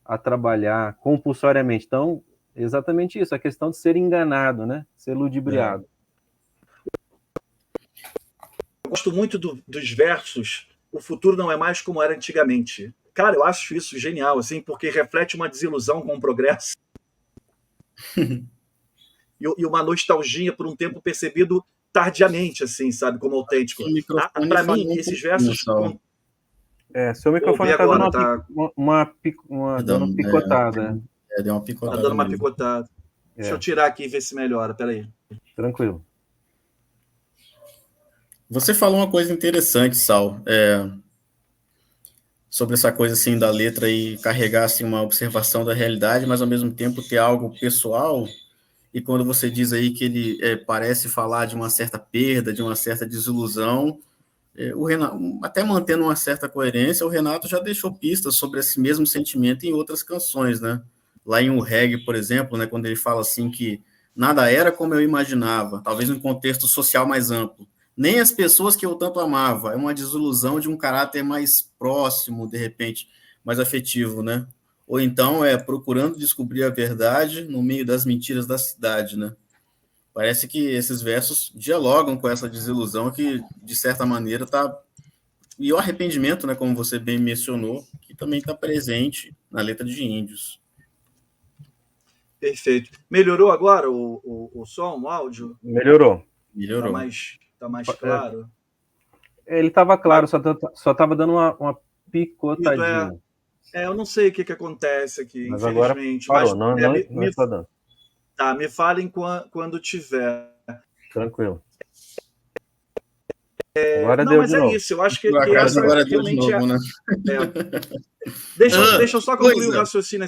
a trabalhar compulsoriamente. Então, exatamente isso, a questão de ser enganado, né? Ser ludibriado. Eu gosto muito dos versos. O futuro não é mais como era antigamente. Cara, eu acho isso genial, assim, porque reflete uma desilusão com o progresso e uma nostalgia por um tempo percebido tardiamente, assim, sabe, como autêntico. O microfone Para falhou mim, um esses pouquinho, versos... Saulo. Seu microfone Ouvi está dando agora, tá, dando picotada. Deu uma tá picotada dando uma mesmo. picotada. Deixa eu É, tirar aqui e ver se melhora, peraí. tranquilo. Você falou uma coisa interessante, Sal, sobre essa coisa assim da letra e carregar assim uma observação da realidade, mas ao mesmo tempo ter algo pessoal. E quando você diz aí que ele parece falar de uma certa perda, de uma certa desilusão, o Renato, até mantendo uma certa coerência, o Renato já deixou pistas sobre esse mesmo sentimento em outras canções, né? Lá em O Reggae, por exemplo, né, quando ele fala assim que nada era como eu imaginava, talvez num contexto social mais amplo. Nem as pessoas que eu tanto amava, é uma desilusão de um caráter mais próximo, de repente, mais afetivo, né? Ou então procurando descobrir a verdade no meio das mentiras da cidade, né? Parece que esses versos dialogam com essa desilusão que, de certa maneira, está... E o arrependimento, né, como você bem mencionou, que também está presente na letra de Índios. Perfeito. Melhorou agora o som, o áudio? Melhorou. Melhorou. Tá mais claro? Ele estava claro, só estava dando uma Isso picotadinha. eu não sei o que acontece aqui, Mas agora infelizmente. parou, Mas não está dando. me falem quando tiver. Tranquilo. Agora Não, deu mas de é novo. isso. Eu acho Por que acaso essa agora deu de realmente novo, né? é. Deixa eu só concluir o raciocínio.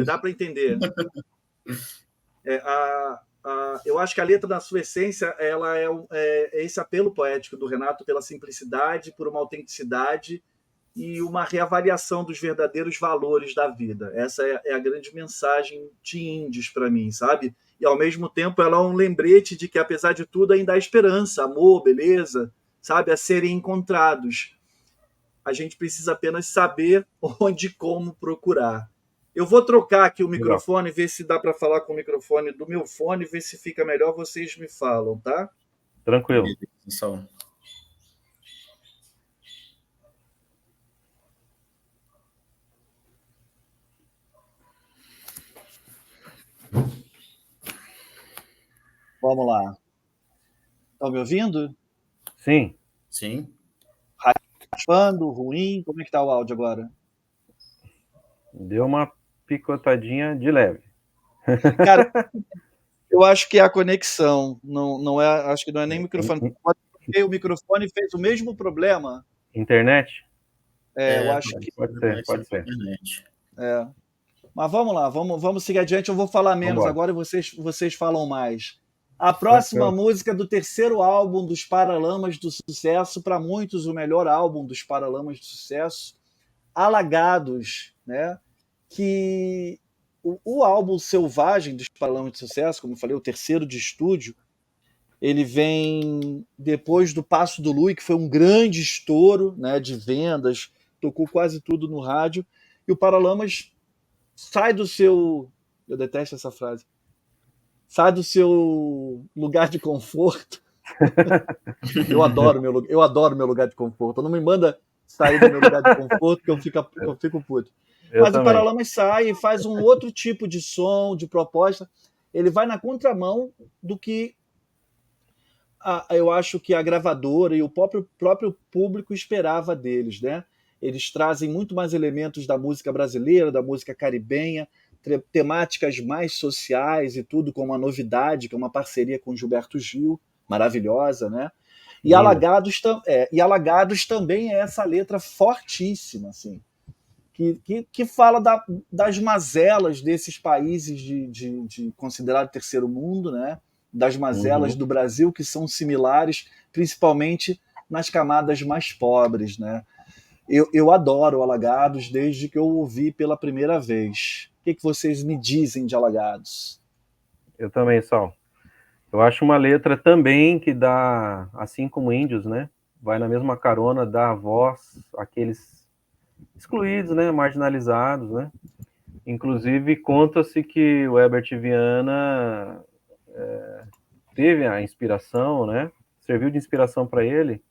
Dá para entender. Eu acho que a letra, na sua essência, ela é esse apelo poético do Renato pela simplicidade, por uma autenticidade e uma reavaliação dos verdadeiros valores da vida. Essa é a grande mensagem de Índios para mim, sabe? E, ao mesmo tempo, ela é um lembrete de que, apesar de tudo, ainda há esperança, amor, beleza, sabe? A serem encontrados. A gente precisa apenas saber onde e como procurar. Eu vou trocar aqui o Legal. microfone, ver se dá para falar com o microfone do meu fone, ver se fica melhor, vocês me falam, tá? Tranquilo. Vamos lá. Estão me ouvindo? Sim. Sim. Raspando, ruim? Como é que está o áudio agora? Deu uma picotadinha de leve. Cara, eu acho que é a conexão, não é, acho que não é nem microfone. O microfone fez o mesmo problema. Internet? Eu acho que Pode ser. Mas vamos lá, vamos seguir adiante. Eu vou falar menos Vambora. agora e vocês falam mais. A próxima música do terceiro álbum dos Paralamas do Sucesso, para muitos o melhor álbum dos Paralamas do Sucesso, Alagados, né? Que o álbum Selvagem dos Paralamas do Sucesso, como eu falei, o terceiro de estúdio, ele vem depois do Passo do Lui, que foi um grande estouro, né, de vendas, tocou quase tudo no rádio, e o Paralamas sai do seu... Eu detesto essa frase. Sai do seu lugar de conforto. Eu adoro meu lugar de conforto. Não me manda sair do meu lugar de conforto que eu fico puto. Mas o Paralamas sai e faz um outro tipo de som, de proposta. Ele vai na contramão do que eu acho que a gravadora e o próprio público esperava deles, né? Eles trazem muito mais elementos da música brasileira, da música caribenha, temáticas mais sociais e tudo, com uma novidade, que é uma parceria com Gilberto Gil, maravilhosa, né? E Alagados também é essa letra fortíssima, assim, que fala das mazelas desses países de considerado terceiro mundo, né? Das mazelas do Brasil, que são similares, principalmente nas camadas mais pobres, né? Eu adoro Alagados desde que eu ouvi pela primeira vez. O que vocês me dizem de Alagados? Eu também, Sal. Eu acho uma letra também que dá, assim como Índios, né? Vai na mesma carona, dá voz àqueles excluídos, né? Marginalizados, né? Inclusive, conta-se que o Herbert Viana teve a inspiração, né? Serviu de inspiração para ele,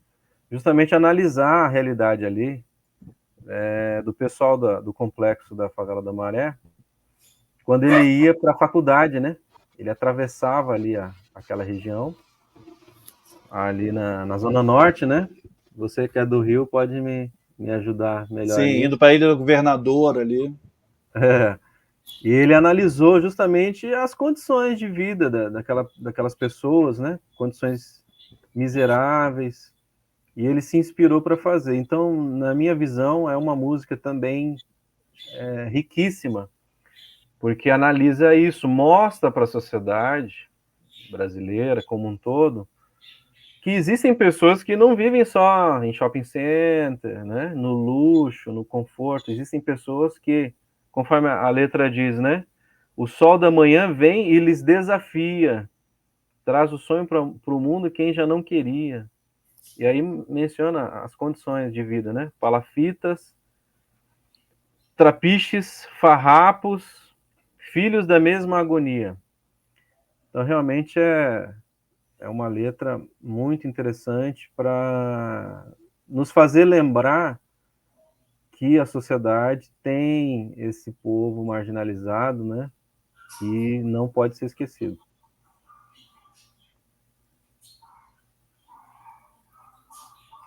justamente analisar a realidade ali, do pessoal do complexo da Favela da Maré, quando ele ia para a faculdade, né? Ele atravessava ali aquela região, ali na Zona Norte, né? Você que é do Rio pode me ajudar melhor Sim, nisso. indo para a Ilha do Governador ali. E ele analisou justamente as condições de vida daquelas pessoas, né? Condições miseráveis, e ele se inspirou para fazer. Então, na minha visão, é uma música também riquíssima, porque analisa isso, mostra para a sociedade brasileira como um todo que existem pessoas que não vivem só em shopping center, né? No luxo, no conforto. Existem pessoas que, conforme a letra diz, né? O sol da manhã vem e lhes desafia, traz o sonho para o mundo quem já não queria. E aí menciona as condições de vida, né? Palafitas, trapiches, farrapos, filhos da mesma agonia. Então, realmente é uma letra muito interessante para nos fazer lembrar que a sociedade tem esse povo marginalizado, né? E não pode ser esquecido.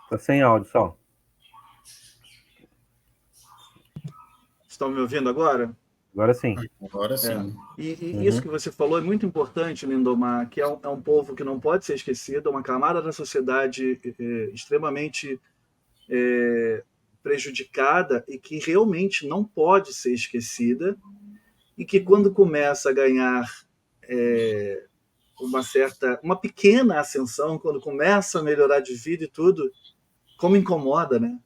Tá sem áudio, Sal. Estão me ouvindo agora? Agora sim. Agora sim. E isso que você falou é muito importante, Lindomar, que é um povo que não pode ser esquecido, é uma camada da sociedade extremamente prejudicada e que realmente não pode ser esquecida, e que quando começa a ganhar uma pequena ascensão, quando começa a melhorar de vida e tudo, como incomoda, né?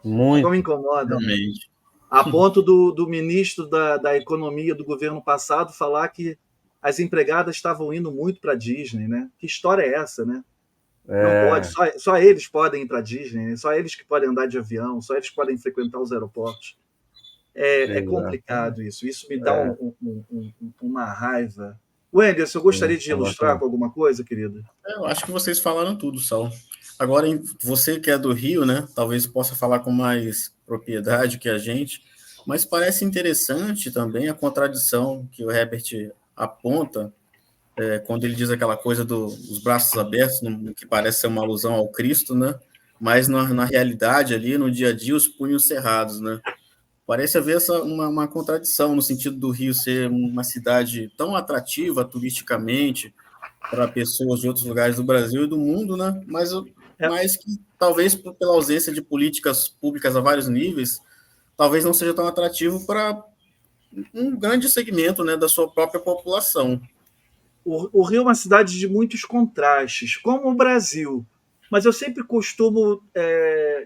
Muito. Como incomoda. Realmente. A ponto do ministro da Economia do governo passado falar que as empregadas estavam indo muito para a Disney, né? Que história é essa, né? Não pode, só eles podem ir para a Disney, né? Só eles que podem andar de avião, só eles que podem frequentar os aeroportos. É complicado isso. Isso me dá uma raiva. Wenderson, eu gostaria de ilustrar com alguma coisa, querido? Eu acho que vocês falaram tudo, Sal. Agora, você que é do Rio, né? Talvez possa falar com mais propriedade que a gente, mas parece interessante também a contradição que o Herbert aponta quando ele diz aquela coisa dos braços abertos, que parece ser uma alusão ao Cristo, né? Mas na realidade ali, no dia a dia, os punhos cerrados, né? Parece haver uma contradição no sentido do Rio ser uma cidade tão atrativa turisticamente para pessoas de outros lugares do Brasil e do mundo, né? Mas que talvez pela ausência de políticas públicas a vários níveis, talvez não seja tão atrativo para um grande segmento, né, da sua própria população. O Rio é uma cidade de muitos contrastes, como o Brasil. Mas eu sempre costumo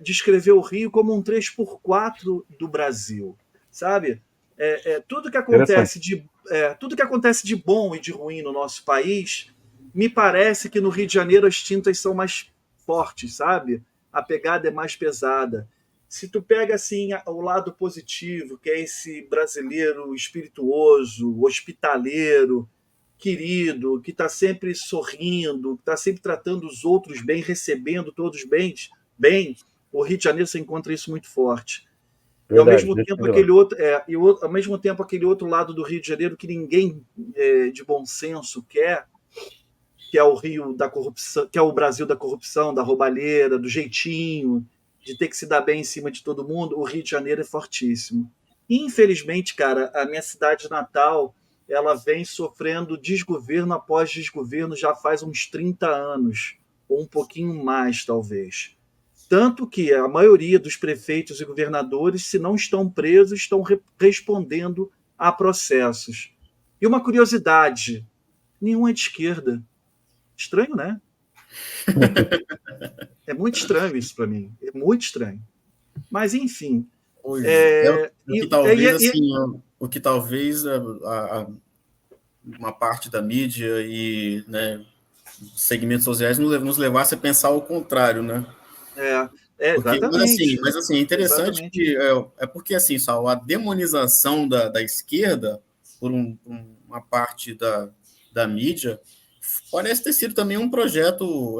descrever o Rio como um 3x4 do Brasil, sabe? Tudo que acontece de bom e de ruim no nosso país, me parece que no Rio de Janeiro as tintas são mais fortes, sabe? A pegada é mais pesada. Se tu pega assim o lado positivo, que é esse brasileiro espirituoso, hospitaleiro, querido, que está sempre sorrindo, que está sempre tratando os outros bem, recebendo todos bem, o Rio de Janeiro você encontra isso muito forte. Verdade, e ao mesmo tempo aquele outro lado do Rio de Janeiro que ninguém de bom senso quer, que é o Rio da corrupção, que é o Brasil da corrupção, da roubalheira, do jeitinho, de ter que se dar bem em cima de todo mundo. O Rio de Janeiro é fortíssimo. E, infelizmente, cara, a minha cidade natal, ela vem sofrendo desgoverno após desgoverno já faz uns 30 anos, ou um pouquinho mais, talvez. Tanto que a maioria dos prefeitos e governadores, se não estão presos, estão respondendo a processos. E uma curiosidade, nenhum é de esquerda. Estranho, né? É muito estranho isso para mim. É muito estranho. Mas, enfim. O que talvez uma parte da mídia e, né, segmentos sociais nos levasse a pensar o contrário, né? Exatamente. Mas assim, é interessante exatamente. Que porque assim, Sal, a demonização da esquerda por uma parte da mídia parece ter sido também um projeto,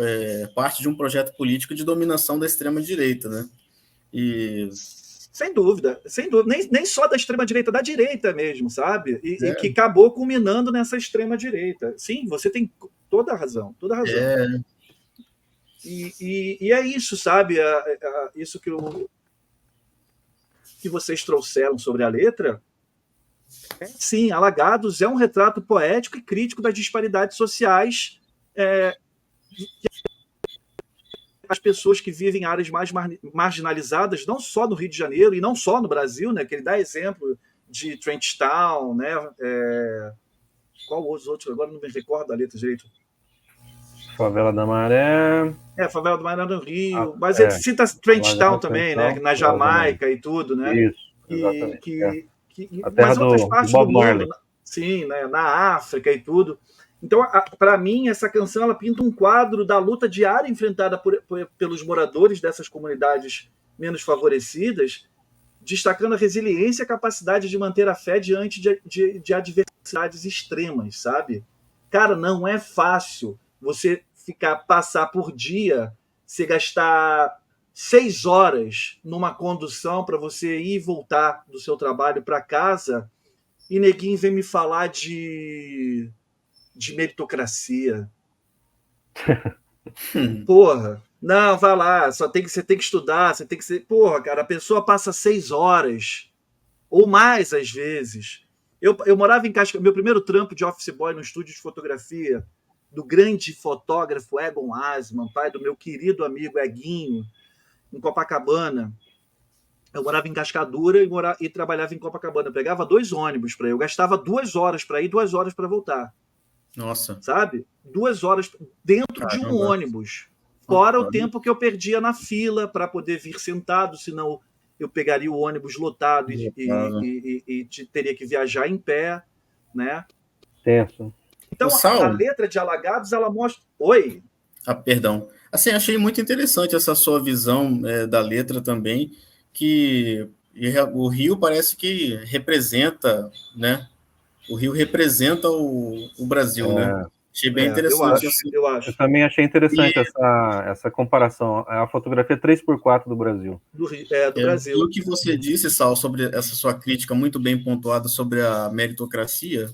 parte de um projeto político de dominação da extrema-direita, né? E Sem dúvida, sem dúvida. Nem só da extrema-direita, da direita mesmo, sabe? E que É, acabou culminando nessa extrema-direita. Sim, você tem toda a razão, toda a razão. é, E é isso, sabe? Isso que vocês trouxeram sobre a letra. Sim, Alagados é um retrato poético e crítico das disparidades sociais, as pessoas que vivem em áreas mais marginalizadas, não só no Rio de Janeiro e não só no Brasil, né? Que ele dá exemplo de Trench Town, né? Qual os outros? Agora não me recordo da letra direito. Favela da Maré. Favela do Maré no Rio, mas ele cita Trench Town também, né? Na Jamaica e tudo, né? Isso, exatamente. A terra mas outras do partes Bob do mundo, Marley. sim, né? Na África e tudo. Então, para mim, essa canção ela pinta um quadro da luta diária enfrentada pelos moradores dessas comunidades menos favorecidas, destacando a resiliência e a capacidade de manter a fé diante de adversidades extremas, sabe? Cara, não é fácil você passar por dia, você gastar 6 horas numa condução para você ir e voltar do seu trabalho para casa, e neguinho vem me falar de meritocracia. Porra, não, vai lá, você tem que estudar, você tem que ser. Porra, cara, a pessoa passa 6 horas, ou mais às vezes. Eu morava em Cascavel, meu primeiro trampo de office boy no estúdio de fotografia do grande fotógrafo Egon Asman, pai do meu querido amigo Eguinho, em Copacabana. Eu morava em Cascadura e trabalhava em Copacabana. Eu pegava 2 ônibus para ir. Eu gastava 2 horas para ir, 2 horas para voltar. nossa, Sabe? 2 horas dentro de um ônibus. Fora o tempo que eu perdia na fila para poder vir sentado, senão eu pegaria o ônibus lotado e teria que viajar em pé, né? Tenso. Então, a letra de Alagados, ela mostra... Oi? Perdão. Assim, achei muito interessante essa sua visão da letra também, que o Rio parece que representa, né? O Rio representa o Brasil, né? Achei bem interessante. Eu acho. Eu também achei interessante essa comparação. A fotografia 3x4 do Brasil. Do Brasil. E o que você disse, Sal, sobre essa sua crítica muito bem pontuada sobre a meritocracia,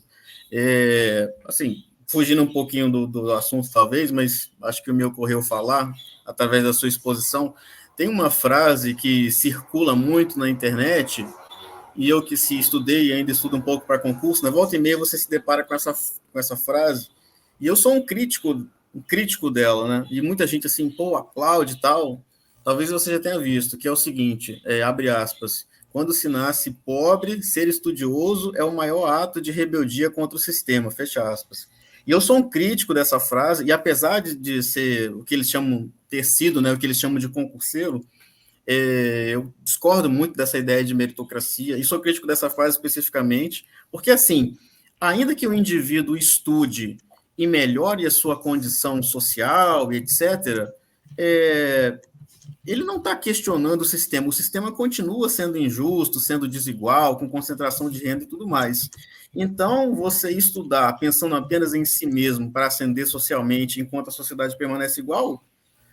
assim, fugindo um pouquinho do assunto, talvez, mas acho que me ocorreu falar, através da sua exposição, tem uma frase que circula muito na internet, e eu que estudei e ainda estudo um pouco para concurso, na volta e meia você se depara com essa frase, e eu sou um crítico dela, né? E muita gente assim, pô, aplaude e tal. Talvez você já tenha visto, que é o seguinte, abre aspas, quando se nasce pobre, ser estudioso é o maior ato de rebeldia contra o sistema, fecha aspas. E eu sou um crítico dessa frase, e apesar de ser o que eles chamam, ter sido, né, o que eles chamam de concurseiro, eu discordo muito dessa ideia de meritocracia, e sou crítico dessa frase especificamente, porque, assim, ainda que o indivíduo estude e melhore a sua condição social e etc., ele não está questionando o sistema continua sendo injusto, sendo desigual, com concentração de renda e tudo mais. Então, você estudar pensando apenas em si mesmo para ascender socialmente enquanto a sociedade permanece igual,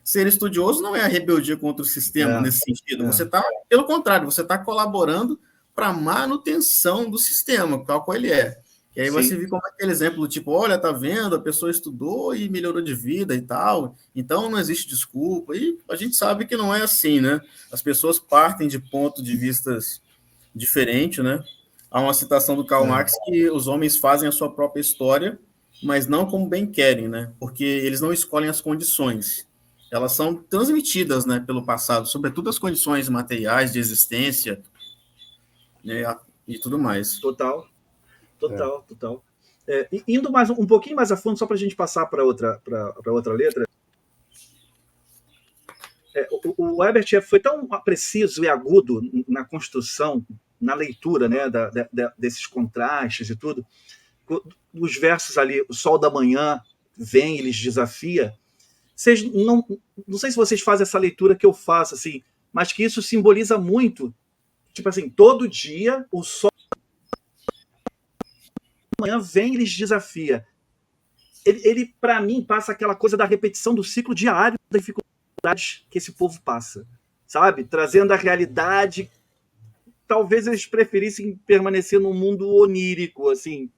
ser estudioso não é a rebeldia contra o sistema nesse sentido. Você está, pelo contrário, você está colaborando para a manutenção do sistema, tal qual ele é. E aí você vê como aquele exemplo do tipo, olha, tá vendo, a pessoa estudou e melhorou de vida e tal, então não existe desculpa. E a gente sabe que não é assim, né? As pessoas partem de pontos de vistas diferentes, né? Há uma citação do Karl Marx que os homens fazem a sua própria história, mas não como bem querem, né? Porque eles não escolhem as condições. Elas são transmitidas, né, pelo passado, sobretudo as condições materiais de existência, né, e tudo mais. Total. Indo um pouquinho mais a fundo, só para a gente passar para outra letra. O Herbert foi tão preciso e agudo na construção, na leitura, né, desses contrastes e tudo. Os versos ali, o sol da manhã vem e lhes desafia. Vocês não sei se vocês fazem essa leitura que eu faço, assim, mas que isso simboliza muito, tipo assim, todo dia o sol da manhã vem e lhes desafia. Ele para mim, passa aquela coisa da repetição do ciclo diário das dificuldades que esse povo passa, sabe? Trazendo a realidade talvez eles preferissem permanecer num mundo onírico, assim,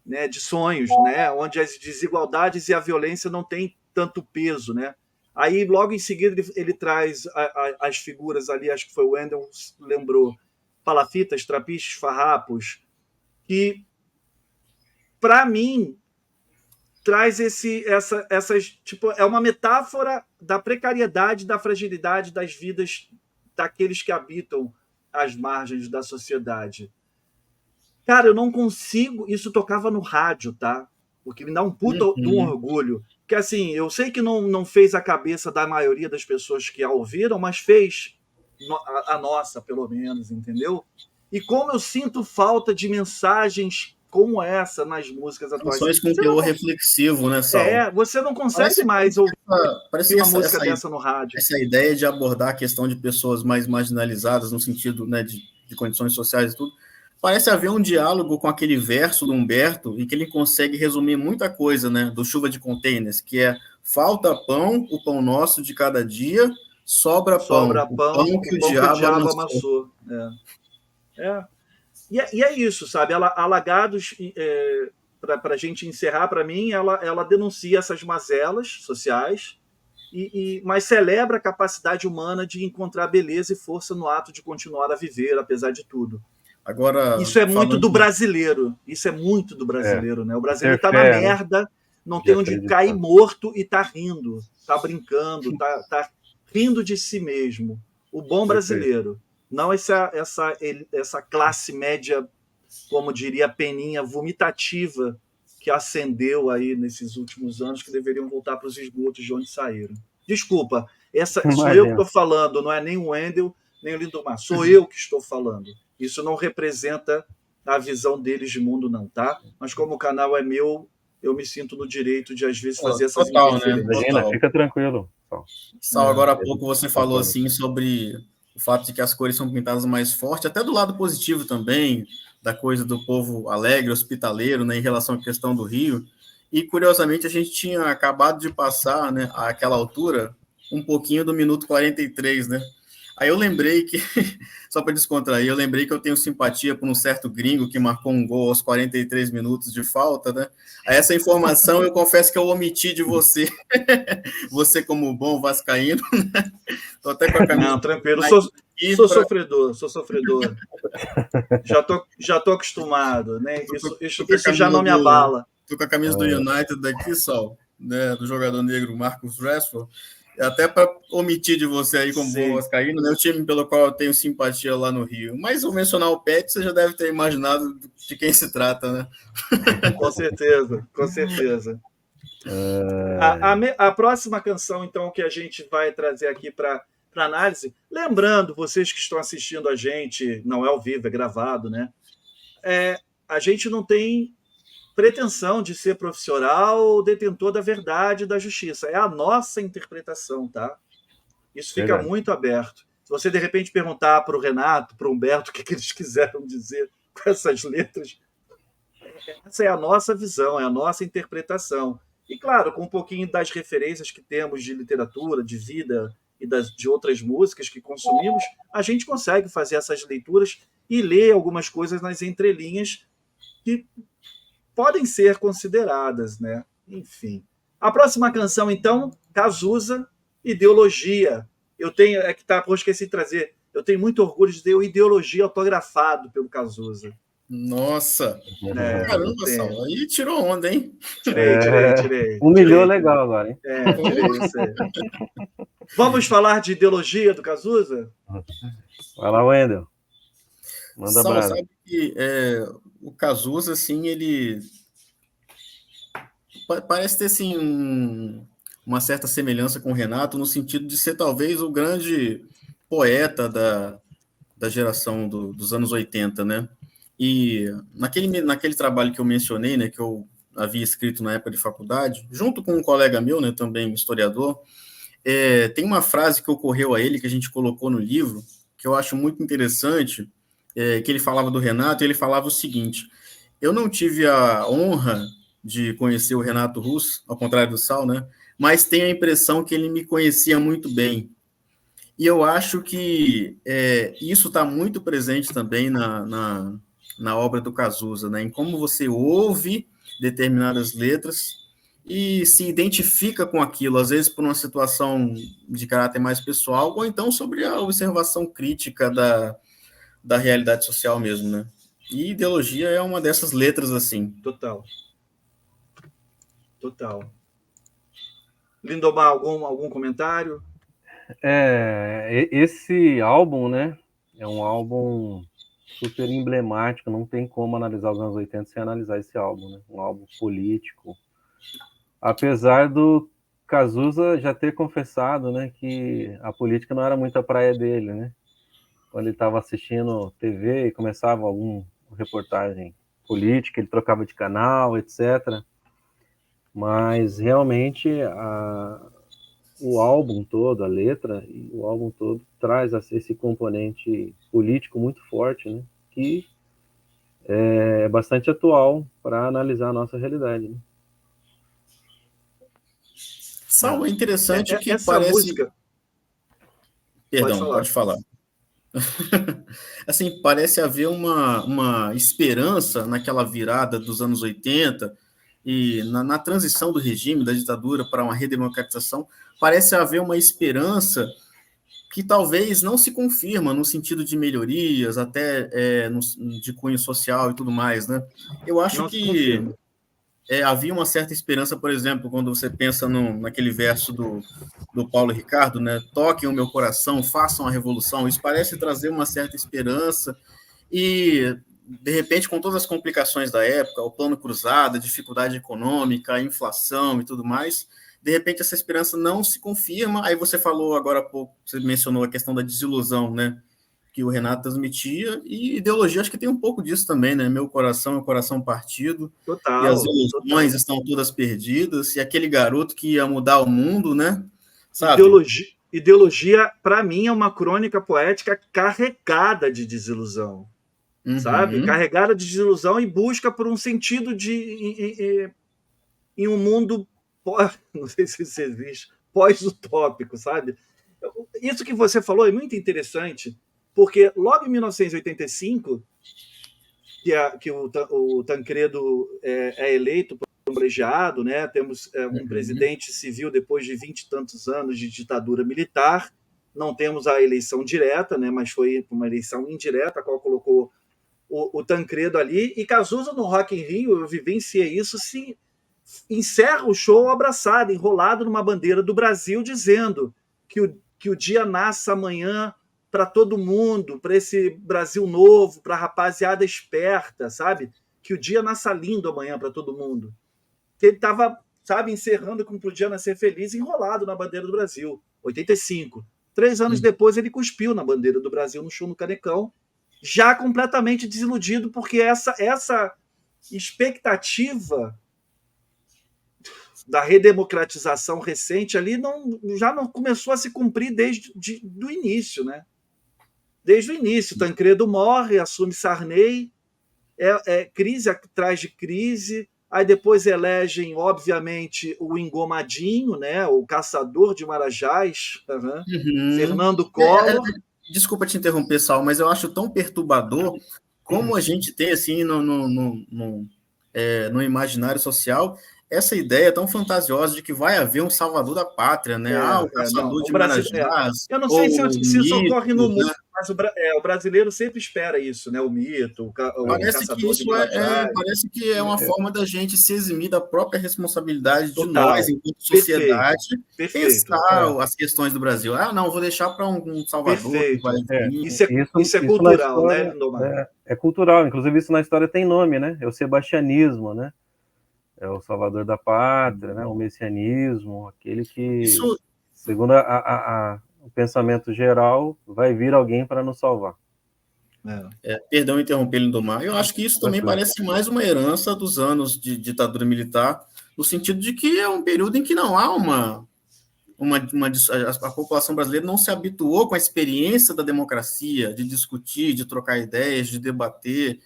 né, de sonhos, né, onde as desigualdades e a violência não têm tanto peso, né? Aí, logo em seguida, ele traz as figuras ali, acho que foi o Wendell, lembrou, palafitas, trapiches, farrapos, que, para mim, traz essas, tipo, é uma metáfora da precariedade, da fragilidade das vidas daqueles que habitam as margens da sociedade. Cara, eu não consigo. Isso tocava no rádio, tá? O que me dá um puta de um orgulho. Que assim, eu sei que não fez a cabeça da maioria das pessoas que a ouviram, mas fez a nossa, pelo menos, entendeu? E como eu sinto falta de mensagens como essa nas músicas atuais. Canções com teor reflexivo, né, Sal? Você não consegue mais ouvir uma música dessa no rádio. Essa ideia de abordar a questão de pessoas mais marginalizadas, no sentido, né, de condições sociais e tudo, parece haver um diálogo com aquele verso do Humberto, em que ele consegue resumir muita coisa, né, do Chuva de Containers, que é: falta pão, o pão nosso de cada dia, sobra pão o pão que o diabo amassou. E é isso, sabe? Alagados, para a gente encerrar, para mim, ela denuncia essas mazelas sociais, mas celebra a capacidade humana de encontrar beleza e força no ato de continuar a viver, apesar de tudo. Agora, isso é muito do brasileiro. Isso é muito do brasileiro, né? O brasileiro está na merda, não tem onde cair morto e está rindo, está brincando, está rindo de si mesmo. O bom brasileiro. Não essa classe média, como diria a Peninha, vomitativa, que ascendeu aí nesses últimos anos, que deveriam voltar para os esgotos de onde saíram. Desculpa, sou eu que estou falando, não é nem o Wendell, nem o Lindomar. Sou eu que estou falando. Isso não representa a visão deles de mundo, não, tá? Mas como o canal é meu, eu me sinto no direito de, às vezes, fazer essas interferências. Né? Imagina, fica tranquilo. Sal, agora há pouco você falou assim sobre o fato de que as cores são pintadas mais forte, até do lado positivo também, da coisa do povo alegre, hospitaleiro, né, em relação à questão do Rio. E, curiosamente, a gente tinha acabado de passar, né, àquela altura, um pouquinho do minuto 43, né? Aí eu lembrei que, só para descontrair, eu lembrei que eu tenho simpatia por um certo gringo que marcou um gol aos 43 minutos de falta, né? Aí essa informação eu confesso que eu omiti de você. Você como bom vascaíno, né? Tô até com a camisa... Não, tranquilo, sou sofredor. Já tô acostumado, né? Isso já não me abala. Tô com a camisa do United daqui, Sal, né? Do jogador negro Marcus Rashford. Até para omitir de você aí como bom vascaíno, né? O time pelo qual eu tenho simpatia lá no Rio. Mas ao mencionar o Pet, você já deve ter imaginado de quem se trata, né? Com certeza, com certeza. A próxima canção, então, que a gente vai trazer aqui para análise, lembrando, vocês que estão assistindo a gente, não é ao vivo, é gravado, né? A gente não tem pretensão de ser profissional ou detentor da verdade e da justiça. É a nossa interpretação, tá? Isso fica muito aberto. Se você, de repente, perguntar para o Renato, para o Humberto, o que eles quiseram dizer com essas letras, essa é a nossa visão, é a nossa interpretação. E, claro, com um pouquinho das referências que temos de literatura, de vida e de outras músicas que consumimos, a gente consegue fazer essas leituras e ler algumas coisas nas entrelinhas que podem ser consideradas, né? Enfim. A próxima canção, então, Cazuza, Ideologia. Eu tenho, esqueci de trazer, eu tenho muito orgulho de ter o Ideologia autografado pelo Cazuza. Nossa! Caramba, Sal, aí tirou onda, hein? Tirei. Humilhou legal agora, hein? Tirei isso aí. Vamos falar de Ideologia do Cazuza? Vai lá, Wendell. Manda Sal, brasa. sabe que o Cazuza, assim, ele parece ter, assim, uma certa semelhança com o Renato, no sentido de ser, talvez, o grande poeta da geração dos anos 80, né? E naquele trabalho que eu mencionei, né, que eu havia escrito na época de faculdade, junto com um colega meu, né, também historiador, tem uma frase que ocorreu a ele, que a gente colocou no livro, que eu acho muito interessante, que ele falava do Renato, e ele falava o seguinte: eu não tive a honra de conhecer o Renato Russo, ao contrário do Sal, né, mas tenho a impressão que ele me conhecia muito bem. E eu acho que isso está muito presente também na obra do Cazuza, né? Em como você ouve determinadas letras e se identifica com aquilo, às vezes por uma situação de caráter mais pessoal, ou então sobre a observação crítica da realidade social mesmo, né? E ideologia é uma dessas letras, assim. Total. Lindomar, algum comentário? Esse álbum, né, é um álbum super emblemático, não tem como analisar os anos 80 sem analisar esse álbum, né? Um álbum político. Apesar do Cazuza já ter confessado, né, que a política não era muito a praia dele, né? Quando ele estava assistindo TV e começava alguma reportagem política, ele trocava de canal, etc. Mas realmente o álbum todo, a letra e o álbum todo traz esse componente político muito forte, né? Que é bastante atual para analisar a nossa realidade, né? Sal, é interessante que essa parece... música... Perdão, pode falar. Assim, parece haver uma esperança naquela virada dos anos 80 e na transição do regime, da ditadura para uma redemocratização, parece haver uma esperança que talvez não se confirma no sentido de melhorias, até de cunho social e tudo mais, né? Eu acho que havia uma certa esperança, por exemplo, quando você pensa naquele verso do Paulo Ricardo, né? Toquem o meu coração, façam a revolução. Isso parece trazer uma certa esperança e, de repente, com todas as complicações da época, o plano cruzado, a dificuldade econômica, a inflação e tudo mais, de repente essa esperança não se confirma. Aí você falou agora há pouco, você mencionou a questão da desilusão, né? Que o Renato transmitia, e ideologia acho que tem um pouco disso também, né? Meu coração é um coração partido, e as ilusões estão todas perdidas, e aquele garoto que ia mudar o mundo, né? Sabe? Ideologia, para mim, é uma crônica poética carregada de desilusão, sabe? Carregada de desilusão e busca por um sentido em um mundo, não sei se você existe, pós-utópico, sabe? Isso que você falou é muito interessante, porque logo em 1985, que o Tancredo é eleito por um colegiado, né? Temos um presidente civil depois de 20 e tantos anos de ditadura militar, não temos a eleição direta, né? Mas foi uma eleição indireta, a qual colocou o Tancredo ali, e Cazuza no Rock in Rio, eu vivenciei isso, se encerra o show abraçado, enrolado numa bandeira do Brasil, dizendo que o dia nasce amanhã para todo mundo, para esse Brasil novo, para a rapaziada esperta, sabe? Que o dia nasça lindo amanhã para todo mundo. Que ele estava, sabe, encerrando como podia nascer feliz, enrolado na bandeira do Brasil. 85. 3 anos depois, ele cuspiu na bandeira do Brasil no show no Canecão, já completamente desiludido, porque essa expectativa da redemocratização recente ali já não começou a se cumprir desde o início, né? Desde o início, Tancredo morre, assume Sarney, crise atrás de crise, aí depois elegem, obviamente, o engomadinho, né? O caçador de Marajás, Fernando Collor. Desculpa te interromper, Sal, mas eu acho tão perturbador como a gente tem, assim, no imaginário social, essa ideia tão fantasiosa de que vai haver um salvador da pátria, né? O caçador de Marajás. Eu não sei se isso ocorre no mundo, mas o brasileiro sempre espera isso, né? O mito, o caçador de Marajás. Parece que é uma forma da gente se eximir da própria responsabilidade de nós, enquanto sociedade, pensar as questões do Brasil. Não, vou deixar para um salvador. Que vai isso é cultural, né, Lindomar? É cultural, inclusive isso na história tem nome, né? É o sebastianismo, né? É o salvador da pátria, né? O messianismo, aquele que, segundo o pensamento geral, vai vir alguém para nos salvar. Perdão interromper, Lindomar. Eu acho que isso também parece mais uma herança dos anos de ditadura militar, no sentido de que é um período em que não há a população brasileira não se habituou com a experiência da democracia, de discutir, de trocar ideias, de debater,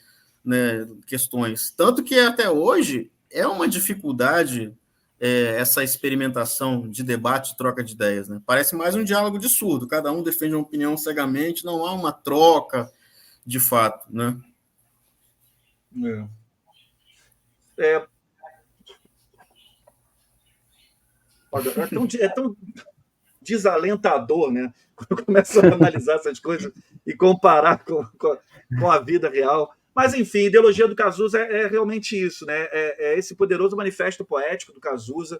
né, questões. Tanto que até hoje é uma dificuldade essa experimentação de debate, troca de ideias, né? Parece mais um diálogo de surdo, cada um defende uma opinião cegamente, não há uma troca de fato, né? É tão desalentador, né? Quando começa a analisar essas coisas e comparar com a vida real. Mas, enfim, a ideologia do Cazuza é realmente isso, né? É esse poderoso manifesto poético do Cazuza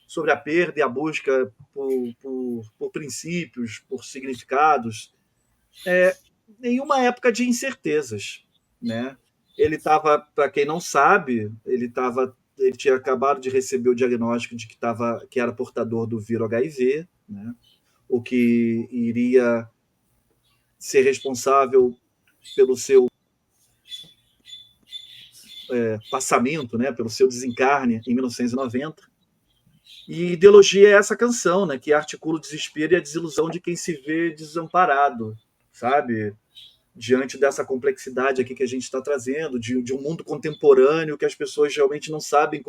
sobre a perda e a busca por princípios, por significados, em uma época de incertezas, né? Ele estava, para quem não sabe, ele tinha acabado de receber o diagnóstico de que era portador do vírus HIV, né? O que iria ser responsável pelo seu passamento, né? Pelo seu desencarne em 1990. E ideologia é essa canção, né? Que articula o desespero e a desilusão de quem se vê desamparado, sabe? Diante dessa complexidade aqui que a gente está trazendo, de um mundo contemporâneo que as pessoas realmente não sabem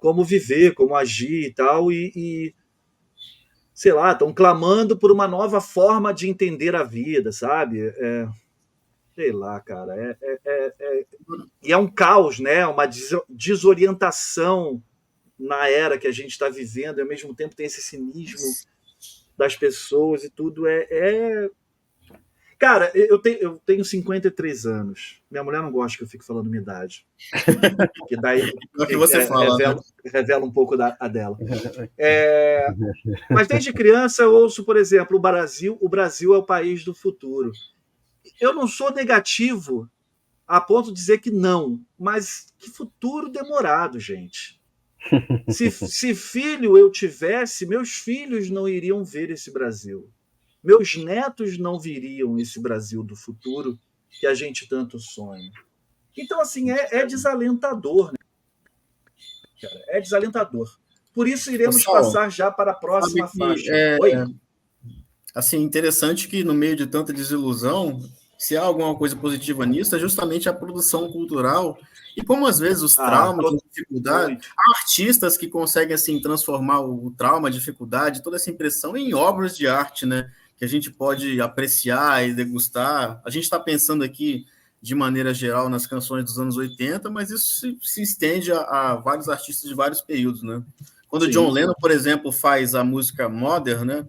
como viver, como agir e tal, e sei lá, estão clamando por uma nova forma de entender a vida, sabe? Sei lá, cara, e é um caos, né? Uma desorientação na era que a gente está vivendo, e ao mesmo tempo tem esse cinismo das pessoas e tudo. Cara, eu tenho 53 anos. Minha mulher não gosta que eu fique falando minha idade. Que daí o que você fala, revela um pouco a dela. Mas desde criança eu ouço, por exemplo, o Brasil é o país do futuro. Eu não sou negativo a ponto de dizer que não, mas que futuro demorado, gente. Se filho eu tivesse, meus filhos não iriam ver esse Brasil. Meus netos não viriam esse Brasil do futuro que a gente tanto sonha. Então, assim, é desalentador, né, cara? É desalentador. Por isso, iremos passar já para a próxima faixa. Oi? Assim, interessante que no meio de tanta desilusão, se há alguma coisa positiva nisso, é justamente a produção cultural e como às vezes os traumas, a dificuldade, há artistas que conseguem assim transformar o trauma, a dificuldade, toda essa impressão em obras de arte, né? Que a gente pode apreciar e degustar. A gente está pensando aqui de maneira geral nas canções dos anos 80, mas isso se estende a vários artistas de vários períodos, né? Quando John Lennon, por exemplo, faz a música Modern, né?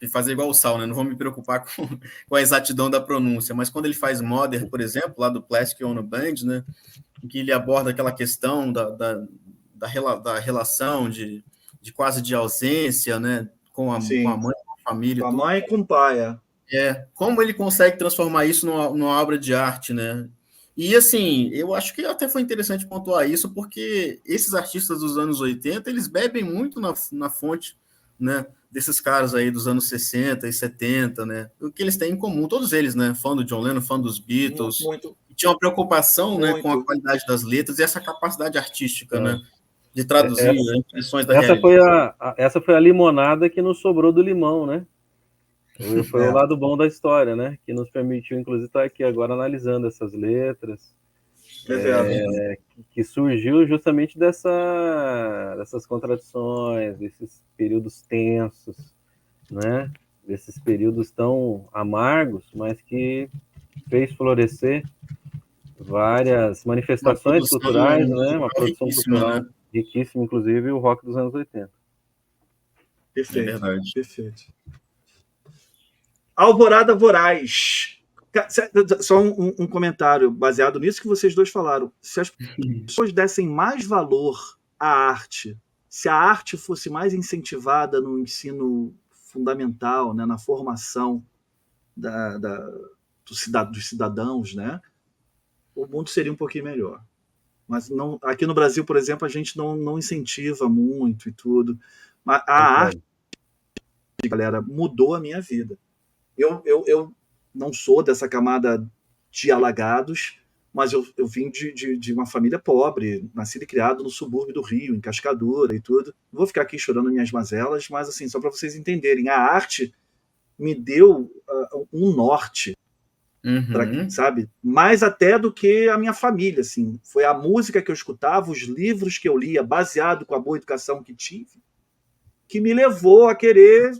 Fazer igual o Sal, né? Não vou me preocupar com a exatidão da pronúncia, mas quando ele faz Modern, por exemplo, lá do Plastic Ono Band, né? Em que ele aborda aquela questão da relação de quase de ausência, né? Com a mãe, com a família. Com a mãe e com o pai, como ele consegue transformar isso numa obra de arte, né? E, assim, eu acho que até foi interessante pontuar isso, porque esses artistas dos anos 80, eles bebem muito na fonte, né, desses caras aí dos anos 60 e 70, né? O que eles têm em comum, todos eles, né? Fã do John Lennon, fã dos Beatles. Muito. Tinha uma preocupação, né, com a qualidade das letras e essa capacidade artística, né? De traduzir impressões da realidade. Essa foi a limonada que nos sobrou do limão, né? Foi o lado bom da história, né? Que nos permitiu, inclusive, estar aqui agora analisando essas letras. Que surgiu justamente dessas contradições, desses períodos tensos, né? Desses períodos tão amargos, mas que fez florescer várias manifestações culturais, né? Uma produção cultural, né? Riquíssima, inclusive o rock dos anos 80. Perfeito, perfeito. Alvorada Voraz. Só um comentário baseado nisso que vocês dois falaram. Se as pessoas dessem mais valor à arte, se a arte fosse mais incentivada no ensino fundamental, né, na formação dos cidadãos, né, o mundo seria um pouquinho melhor. Mas não, aqui no Brasil, por exemplo, a gente não incentiva muito e tudo. Mas a arte, galera, mudou a minha vida. Eu não sou dessa camada de alagados, mas eu vim de uma família pobre, nascido e criado no subúrbio do Rio, em Cascadura e tudo. Não vou ficar aqui chorando minhas mazelas, mas assim, só para vocês entenderem, a arte me deu um norte, sabe? Mais até do que a minha família, assim. Foi a música que eu escutava, os livros que eu lia, baseado com a boa educação que tive, que me levou a querer,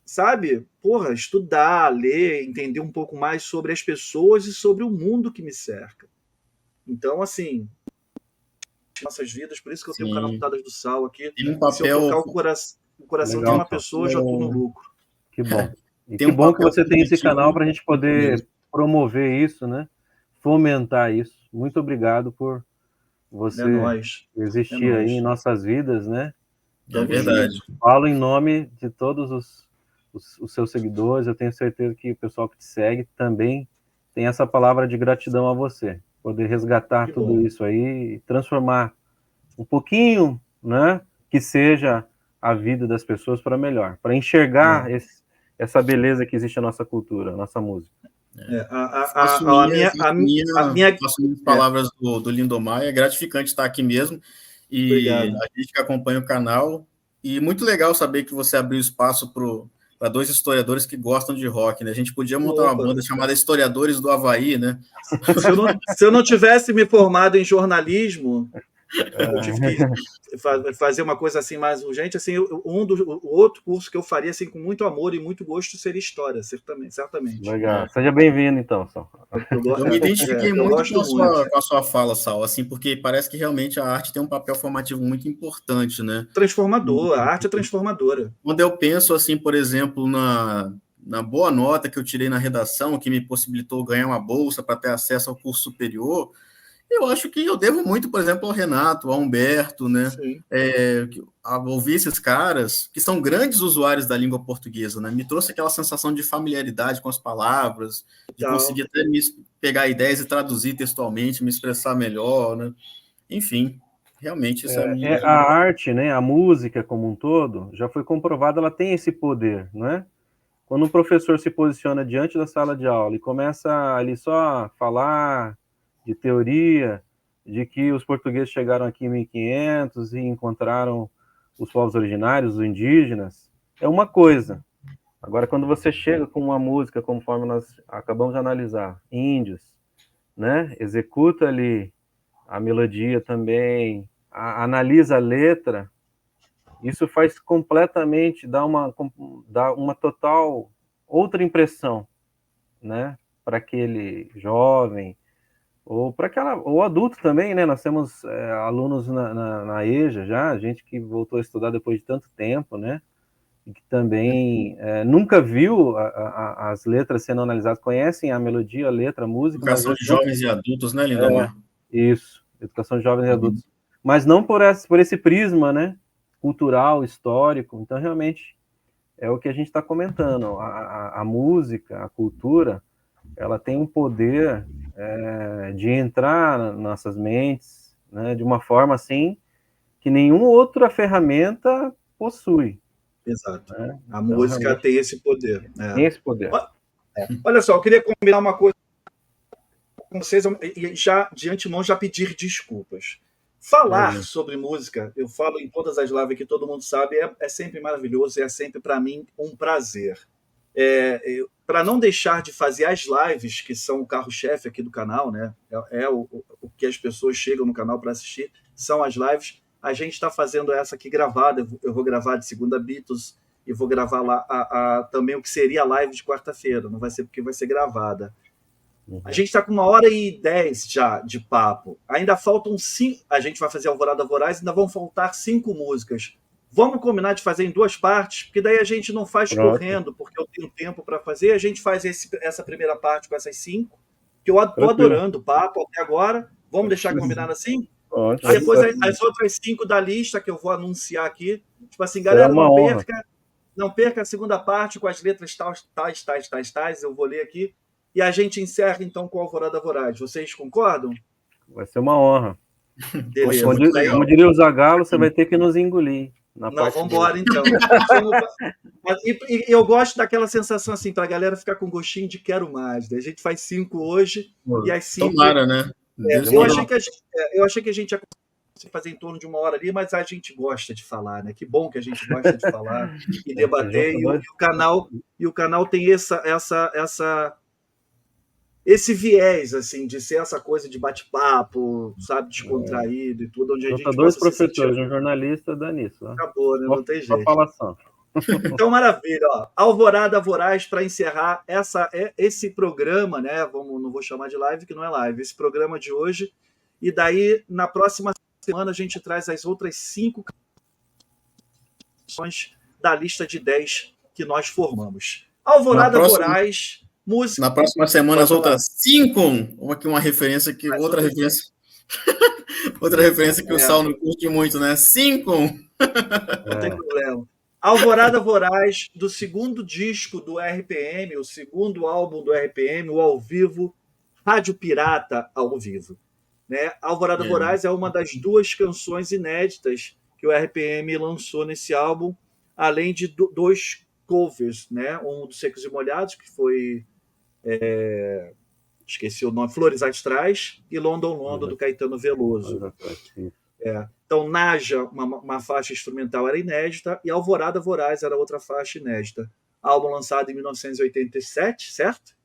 sabe? Porra, estudar, ler, entender um pouco mais sobre as pessoas e sobre o mundo que me cerca. Então, assim, nossas vidas, por isso que eu tenho um canal Pitadas do Sal aqui. Tem um Se eu papel... tocar o coração Legal, de uma pessoa, eu já estou no lucro. Que bom. E Tem que um bom que papel você tem esse positivo canal para a gente poder mesmo. promover isso, né? Fomentar isso. Muito obrigado por você existir aí em nossas vidas, né? É verdade. Falo em nome de todos os seus seguidores. Eu tenho certeza que o pessoal que te segue também tem essa palavra de gratidão a você. Poder resgatar tudo isso aí e transformar um pouquinho, né? Que seja a vida das pessoas para melhor, para enxergar essa beleza que existe na nossa cultura, na nossa música. Faço minhas palavras do Lindomar, é gratificante estar aqui mesmo, e obrigado. A gente que acompanha o canal, e muito legal saber que você abriu espaço para dois historiadores que gostam de rock, né? A gente podia montar uma banda chamada Historiadores do Havaí, né? Se eu não tivesse me formado em jornalismo, eu tive que fazer uma coisa assim mais urgente, assim, o outro curso que eu faria assim com muito amor e muito gosto seria história, certamente. Legal. Seja bem-vindo, então, Sal. Eu me identifiquei muito com a sua fala, Sal, assim, porque parece que realmente a arte tem um papel formativo muito importante, né? Transformador, a arte é transformadora. Quando eu penso, assim, por exemplo, na boa nota que eu tirei na redação, que me possibilitou ganhar uma bolsa para ter acesso ao curso superior, eu acho que eu devo muito, por exemplo, ao Renato, ao Humberto, né? A ouvir esses caras, que são grandes usuários da língua portuguesa, né? Me trouxe aquela sensação de familiaridade com as palavras, de conseguir até pegar ideias e traduzir textualmente, me expressar melhor, né? Enfim, realmente isso a arte, né? A música como um todo, já foi comprovado, ela tem esse poder, não é? Quando um professor se posiciona diante da sala de aula e começa ali só a falar de teoria, de que os portugueses chegaram aqui em 1500 e encontraram os povos originários, os indígenas, é uma coisa. Agora, quando você chega com uma música, conforme nós acabamos de analisar, índios, né? Executa ali a melodia também, analisa a letra, isso faz completamente, dá uma total outra impressão, né? Para aquele jovem, ou para o adulto também, né? Nós temos alunos na EJA já, gente que voltou a estudar depois de tanto tempo, né? E que também nunca viu as letras sendo analisadas, conhecem a melodia, a letra, a música. Educação de jovens e adultos, né, Lindomar? Isso, educação de jovens e adultos. Mas não por esse prisma, né? Cultural, histórico. Então, realmente, é o que a gente está comentando. A música, a cultura, ela tem um poder de entrar nas nossas mentes, né, de uma forma assim que nenhuma outra ferramenta possui. Exato. Né? A música tem esse poder. Tem esse poder. Olha só, eu queria combinar uma coisa com vocês e já de antemão já pedir desculpas. Falar sobre música, eu falo em todas as lives que todo mundo sabe, é sempre maravilhoso, é sempre para mim um prazer. Para não deixar de fazer as lives, que são o carro-chefe aqui do canal, né? O que as pessoas chegam no canal para assistir, são as lives. A gente está fazendo essa aqui gravada, eu vou gravar de segunda Beatles e vou gravar lá também o que seria a live de quarta-feira, não vai ser porque vai ser gravada. A gente está com 1h10 já de papo, ainda faltam 5, a gente vai fazer Alvorada Voraz, ainda vão faltar 5 músicas. Vamos combinar de fazer em 2 partes, porque daí a gente não faz correndo, porque eu tenho tempo para fazer. A gente faz essa primeira parte com essas 5, que eu estou adorando o papo até agora. Vamos deixar combinado assim? Ótimo. Depois as outras 5 da lista que eu vou anunciar aqui. Tipo assim, galera, não perca a segunda parte com as letras tais. Eu vou ler aqui. E a gente encerra então com a Alvorada Voraz. Vocês concordam? Vai ser uma honra. Beleza. Como diria o Zagallo, você vai ter que nos engolir. Não, vamos embora então. E eu gosto daquela sensação assim, para a galera ficar com gostinho de quero mais. Né? A gente faz 5 hoje e as 5. Tomara, né? Eu achei que a gente ia fazer em torno de 1 hora ali, mas a gente gosta de falar, né? Que bom que a gente gosta de falar e debater. E o canal tem esse viés, assim, de ser essa coisa de bate-papo, sabe, descontraído e tudo, onde a gente Dois possa se sentir... professores, um jornalista, dá nisso. Né? Acabou, né? Não tem jeito. Falação. Então, maravilha. Ó. Alvorada Voraz, para encerrar esse programa, né? Não vou chamar de live, que não é live, esse programa de hoje. E daí, na próxima semana, a gente traz as outras 5 canções da lista de 10 que nós formamos. Alvorada Voraz, música... Na próxima semana, as outras 5. Uma referência que... Outra referência que o Sal não curte muito, né? 5. Não tem problema. Alvorada Voraz, do segundo disco do RPM, o segundo álbum do RPM, o Ao Vivo, Rádio Pirata ao Vivo. Né? Alvorada Voraz é uma das 2 canções inéditas que o RPM lançou nesse álbum, além de 2 covers, né? Um dos Secos e Molhados, que foi... esqueci o nome, Flores Astrais, e London, London, do Caetano Veloso. Então, Naja, uma faixa instrumental, era inédita, e Alvorada Voraz era outra faixa inédita. Álbum lançado em 1987, certo?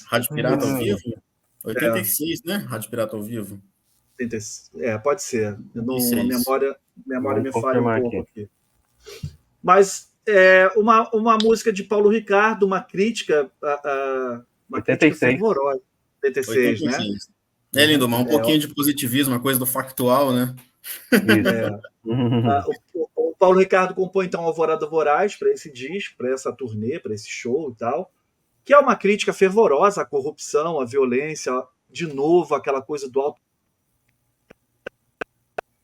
Rádio Pirata ao Vivo? 86, né? Rádio Pirata ao Vivo. Pode ser. A memória me falha um pouco aqui. Mas uma música de Paulo Ricardo, uma crítica, uma crítica fervorosa. 86, né? Lindomar, um pouquinho de positivismo, uma coisa do factual, né? O Paulo Ricardo compõe, então, Alvorada Voraz para esse disco, para essa turnê, para esse show e tal, que é uma crítica fervorosa à corrupção, à violência, de novo, aquela coisa do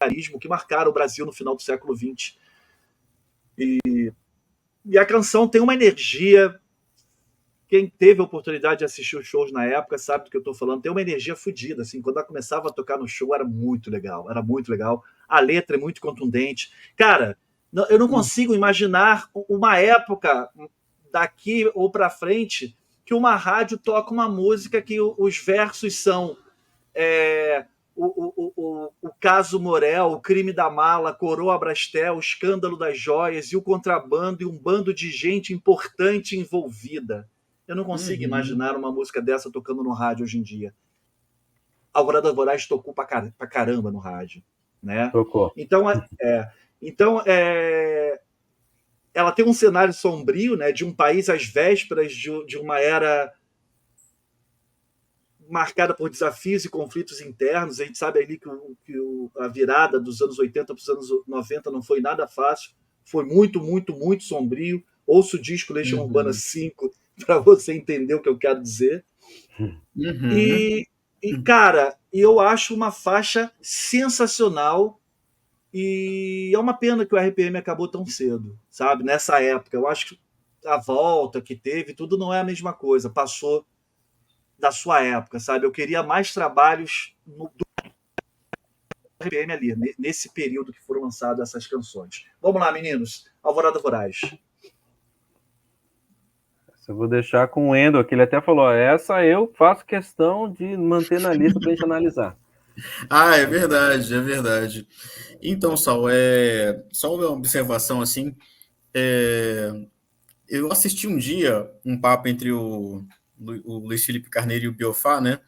autoritarismo que marcaram o Brasil no final do século XX. E a canção tem uma energia... Quem teve a oportunidade de assistir os shows na época sabe do que eu estou falando. Tem uma energia fodida. Assim, quando ela começava a tocar no show, era muito legal. Era muito legal. A letra é muito contundente. Cara, eu não consigo imaginar uma época daqui ou para frente que uma rádio toca uma música que os versos são o caso Morel, o crime da mala, coroa Brastel, o escândalo das joias e o contrabando e um bando de gente importante envolvida. Eu não consigo imaginar uma música dessa tocando no rádio hoje em dia. Alvorada Voraz tocou pra caramba no rádio, né? Tocou. Então, ela tem um cenário sombrio, né, de um país às vésperas de uma era marcada por desafios e conflitos internos. A gente sabe ali que a virada dos anos 80 para os anos 90 não foi nada fácil. Foi muito, muito, muito sombrio. Ouça o disco Legião Urbana 5 para você entender o que eu quero dizer. E, cara, eu acho uma faixa sensacional, e é uma pena que o RPM acabou tão cedo, sabe? Nessa época. Eu acho que a volta que teve, tudo não é a mesma coisa. Passou da sua época, sabe? Eu queria mais trabalhos do RPM ali, nesse período que foram lançadas essas canções. Vamos lá, meninos. Alvorada Voraz. Eu vou deixar com o Endo, que ele até falou, essa eu faço questão de manter na lista para a gente analisar. É verdade. Então, Sal, só uma observação assim, eu assisti um dia um papo entre o Luiz Felipe Carneiro e o Biofá, né?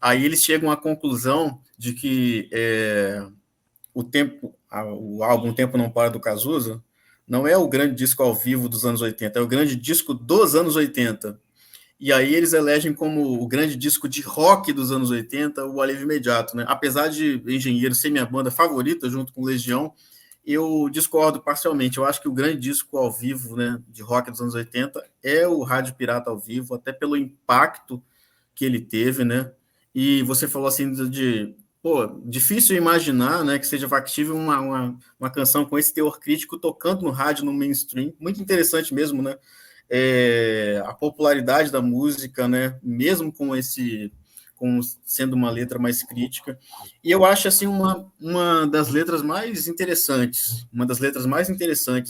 Aí eles chegam à conclusão de que o álbum Tempo Não Para do Cazuza não é o grande disco ao vivo dos anos 80, é o grande disco dos anos 80. E aí eles elegem como o grande disco de rock dos anos 80 o Alívio Imediato, né? Apesar de Engenheiro ser minha banda favorita, junto com Legião, eu discordo parcialmente. Eu acho que o grande disco ao vivo, né, de rock dos anos 80 é o Rádio Pirata ao Vivo, até pelo impacto que ele teve, né? E você falou assim difícil imaginar, né, que seja factível uma canção com esse teor crítico tocando no rádio, no mainstream. Muito interessante mesmo, né? A popularidade da música, né? Mesmo sendo uma letra mais crítica. E eu acho assim uma das letras mais interessantes,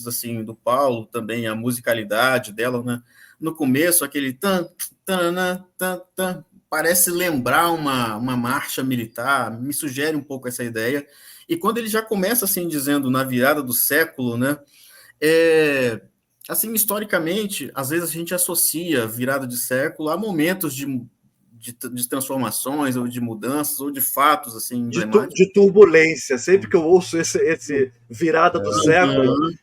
assim do Paulo também, a musicalidade dela, né? No começo aquele tan tan tan tan parece lembrar uma marcha militar, me sugere um pouco essa ideia. E quando ele já começa assim dizendo na virada do século, né? assim, historicamente, às vezes a gente associa virada de século a momentos de transformações, ou de mudanças, ou de fatos, assim, emblemáticos. De turbulência. Sempre que eu ouço esse virada do século, Uhum.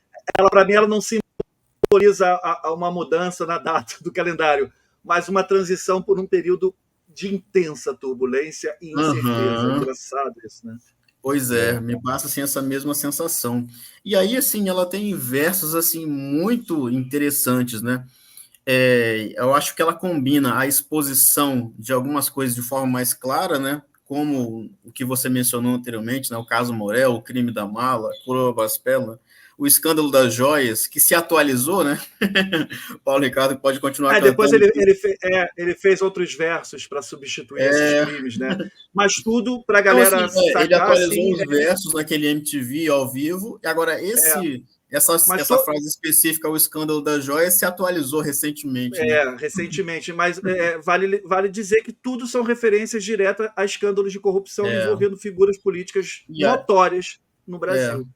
para mim, ela não simboliza uma mudança na data do calendário, mas uma transição por um período de intensa turbulência e incerteza. É Uhum. engraçado isso, né? Pois é, me passa assim essa mesma sensação. E aí assim, ela tem versos assim muito interessantes, né? Eu acho que ela combina a exposição de algumas coisas de forma mais clara, né? Como o que você mencionou anteriormente, né? O caso Morel, o crime da mala, Coroa Baspela, o escândalo das joias, que se atualizou, né? Paulo Ricardo pode continuar Depois cantando. ele fez outros versos para substituir esses É, crimes, né? Mas tudo para a então, assim, galera ele sacar, atualizou assim, os versos naquele MTV ao vivo, e agora mas essa frase específica, o escândalo da joia, se atualizou recentemente, né? recentemente, mas vale dizer que tudo são referências diretas a escândalos de corrupção É, envolvendo figuras políticas e, a, notórias no é, Brasil.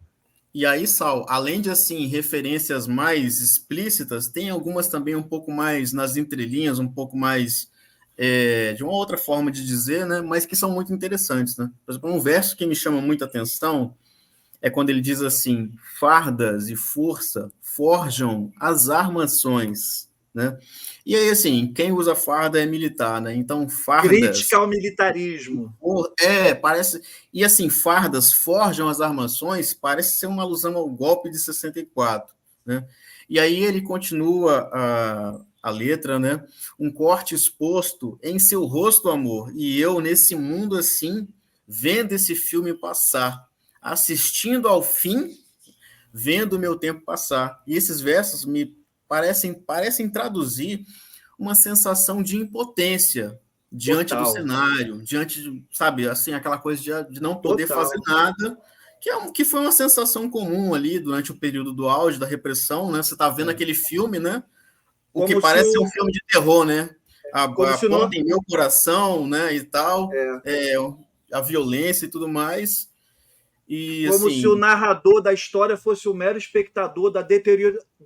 e aí, Sal, além de assim referências mais explícitas, tem algumas também um pouco mais nas entrelinhas, um pouco mais de uma outra forma de dizer, né? Mas que são muito interessantes, né? Por exemplo, um verso que me chama muita atenção é quando ele diz assim: fardas e força forjam as armações, né? E aí, assim, quem usa farda é militar, né? Então, Crítica fardas. ao militarismo. Parece. E assim, fardas forjam as armações, parece ser uma alusão ao golpe de 64, né? E aí ele continua a letra, né? Um corte exposto em seu rosto, amor, e eu nesse mundo assim, vendo esse filme passar, assistindo ao fim, vendo o meu tempo passar. E esses versos me parecem traduzir uma sensação de impotência diante do Total. cenário, diante de, sabe, assim, aquela coisa de não poder fazer Total. nada, que foi uma sensação comum ali durante o período do auge da repressão, né? Você está vendo aquele filme, né? O que Como se parece ser um filme de terror, né? como A se não, porta em meu coração, né? E tal, é, a violência e tudo mais. E como se o assim, narrador da história fosse o mero espectador da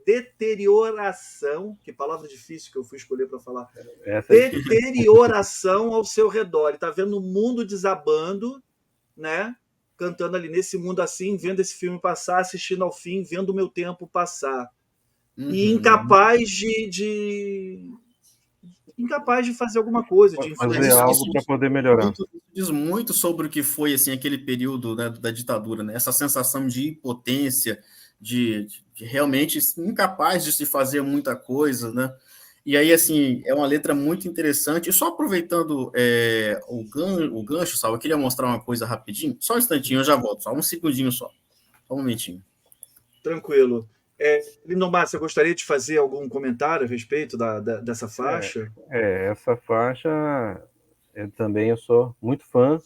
deterioração, que palavra difícil que eu fui escolher para falar, Essa é difícil. deterioração ao seu redor. Ele está vendo o mundo desabando, né? Cantando ali nesse mundo assim, vendo esse filme passar, assistindo ao fim, vendo o meu tempo passar. E incapaz de fazer alguma coisa, de mas Fazer influenciar o algo mundo. para poder melhorar. diz muito sobre o que foi assim aquele período, né, da ditadura, né? Essa sensação de impotência, de realmente incapaz de se fazer muita coisa, né? E aí, assim, é uma letra muito interessante. E só aproveitando o gancho, Sal, eu queria mostrar uma coisa rapidinho. Só um instantinho, eu já volto. Só um segundinho só. Só um momentinho. Tranquilo. Lindomar, você gostaria de fazer algum comentário a respeito dessa faixa? Essa faixa eu sou muito fã.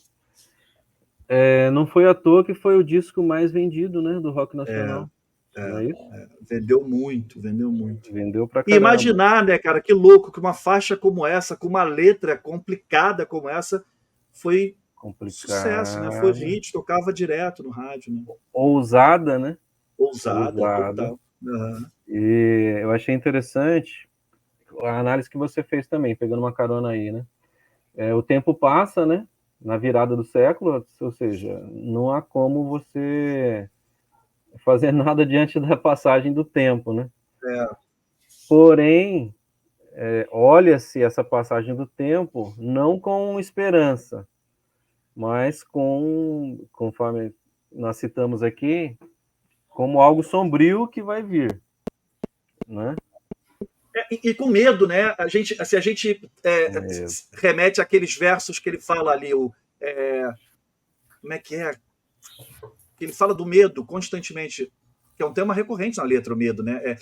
Não foi à toa que foi o disco mais vendido, né, do rock nacional. Não é isso? Vendeu muito, vendeu muito. Vendeu pra E caramba. imaginar, né, cara, que louco que uma faixa como essa, com uma letra complicada como essa, foi sucesso, né? Foi Complicada. hit, tocava direto no rádio, né? Ousada, né? Ousada, Ousada. total. Uhum. E eu achei interessante a análise que você fez também, pegando uma carona aí, né? O tempo passa, né? Na virada do século, ou seja, não há como você fazer nada diante da passagem do tempo, né? Porém, olha-se essa passagem do tempo não com esperança, mas conforme nós citamos aqui, como algo sombrio que vai vir, né? E com medo, né? Se a gente remete àqueles versos que ele fala ali, como é que é? Que ele fala do medo constantemente, que é um tema recorrente na letra, o medo, né?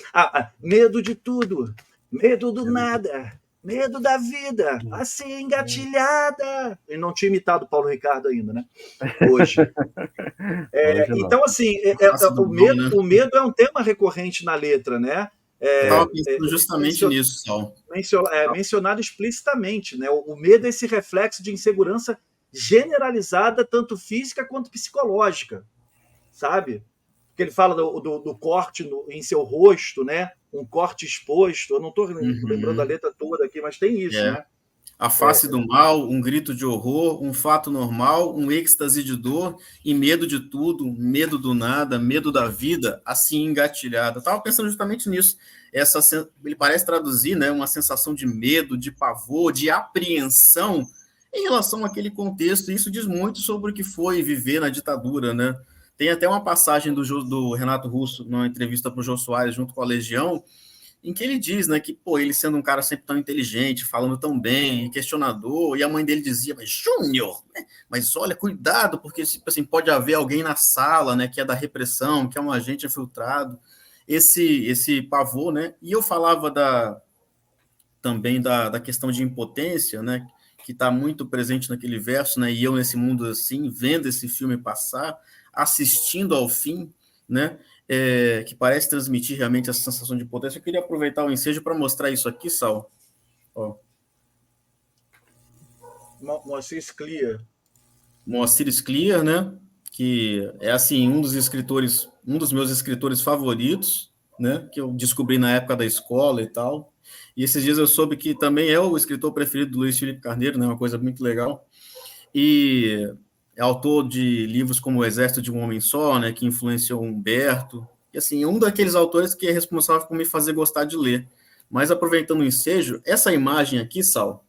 Medo de tudo, medo do nada, medo da vida, assim engatilhada. Ele não tinha imitado o Paulo Ricardo ainda, né? Hoje. Então, assim, o medo é um tema recorrente na letra, né? Eu estava pensando justamente nisso, Sal. Mencionado explicitamente, né? O medo é esse reflexo de insegurança generalizada, tanto física quanto psicológica, sabe? que ele fala do corte em seu rosto, né? Um corte exposto. Eu não estou lembrando a letra toda aqui, mas tem isso, né? A face do mal, um grito de horror, um fato normal, um êxtase de dor e medo de tudo, medo do nada, medo da vida, assim engatilhada. Eu estava pensando justamente nisso. Ele parece traduzir, né, uma sensação de medo, de pavor, de apreensão em relação àquele contexto. E isso diz muito sobre o que foi viver na ditadura, né? Tem até uma passagem do Renato Russo, numa entrevista para o Jô Soares, junto com a Legião, em que ele diz, né, que, pô, ele sendo um cara sempre tão inteligente, falando tão bem, questionador, e a mãe dele dizia, mas Júnior, né, mas olha, cuidado, porque, tipo assim, pode haver alguém na sala, né, que é da repressão, que é um agente infiltrado, esse pavor, né, e eu falava também da questão de impotência, né, que está muito presente naquele verso, né, e eu nesse mundo assim, vendo esse filme passar, assistindo ao fim, né, que parece transmitir realmente essa sensação de potência. Eu queria aproveitar o ensejo para mostrar isso aqui, Sal. Ó. Moacir Scliar. Moacir Scliar, né? Que é assim um dos meus escritores favoritos, né? Que eu descobri na época da escola e tal. E esses dias eu soube que também é o escritor preferido do Luiz Felipe Carneiro, né? Uma coisa muito legal. E é autor de livros como O Exército de um Homem Só, né? Que influenciou Humberto. E assim, um daqueles autores que é responsável por me fazer gostar de ler. Mas aproveitando o ensejo, essa imagem aqui, Sal,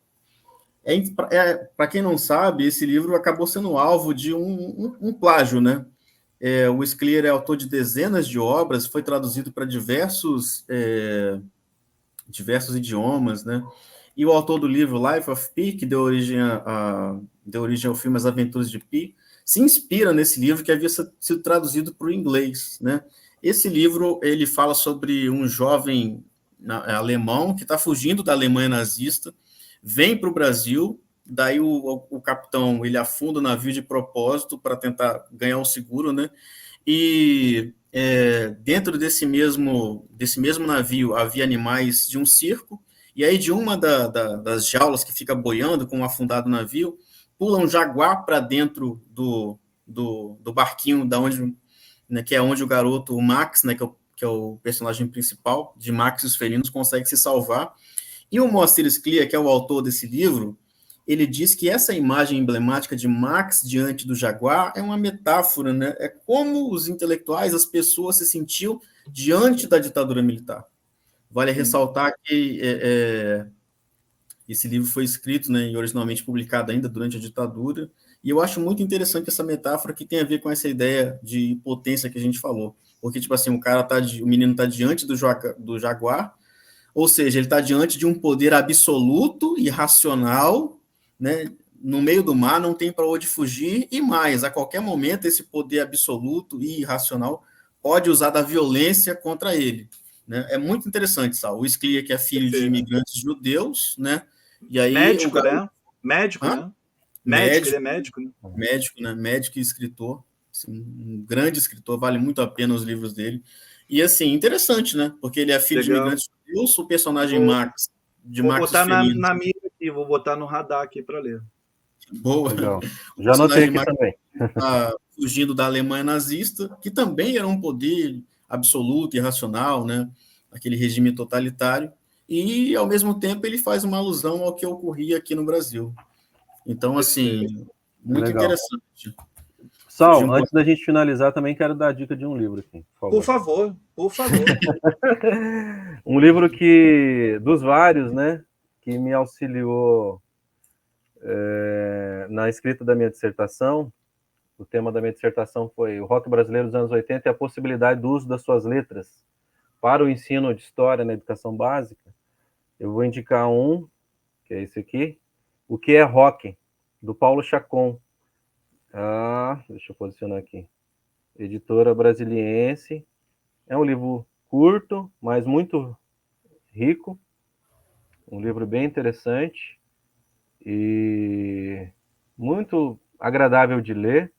para quem não sabe, esse livro acabou sendo alvo de um plágio, né? O Scliar é autor de dezenas de obras, foi traduzido para diversos idiomas, né? E o autor do livro Life of Pi, que deu origem ao filme As Aventuras de Pi, se inspira nesse livro que havia sido traduzido para o inglês, né? Esse livro, ele fala sobre um jovem alemão que está fugindo da Alemanha nazista, vem para o Brasil, daí o capitão, ele afunda o navio de propósito para tentar ganhar um seguro, né? E dentro desse mesmo navio havia animais de um circo, e aí de uma das jaulas que fica boiando com o afundado navio, pula um jaguar para dentro do barquinho, né, que é onde o garoto, o Max, né, que é o personagem principal, de Max e os Felinos, consegue se salvar. E o Moacir Scliar, que é o autor desse livro, ele diz que essa imagem emblemática de Max diante do jaguar é uma metáfora, né? É como os intelectuais, as pessoas se sentiam diante da ditadura militar. Vale ressaltar que esse livro foi escrito, né, e originalmente publicado ainda durante a ditadura, e eu acho muito interessante essa metáfora que tem a ver com essa ideia de potência que a gente falou. Porque, tipo assim, o menino está diante do jaguar, ou seja, ele está diante de um poder absoluto e racional, né? No meio do mar, não tem para onde fugir, e mais, a qualquer momento, esse poder absoluto e irracional pode usar da violência contra ele. Né? É muito interessante, Sal. O Scliar, que é filho de imigrantes judeus, né? E aí, médico, né? Médico, né? Médico, ele é médico, né? Médico, né? Médico e escritor. Assim, um grande escritor, vale muito a pena os livros dele. E, assim, interessante, né? Porque ele é filho de imigrantes judeus, o personagem Max, de vou Max botar na mira aqui, vou botar no radar aqui para ler. Boa. Legal. Já anotei aqui também. Tá fugindo da Alemanha nazista, que também era um poder absoluto e racional, né? Aquele regime totalitário. E, ao mesmo tempo, ele faz uma alusão ao que ocorria aqui no Brasil. Então, assim, muito interessante. Sal, antes da gente finalizar, também quero dar a dica de um livro aqui, por favor. Por favor. Um livro dos vários, né, que me auxiliou na escrita da minha dissertação. O tema da minha dissertação foi o rock brasileiro dos anos 80 e a possibilidade do uso das suas letras para o ensino de história na educação básica. Eu vou indicar um, que é esse aqui, O que é Rock, do Paulo Chacon. Deixa eu posicionar aqui. Editora Brasiliense. É um livro curto, mas muito rico. Um livro bem interessante e muito agradável de ler.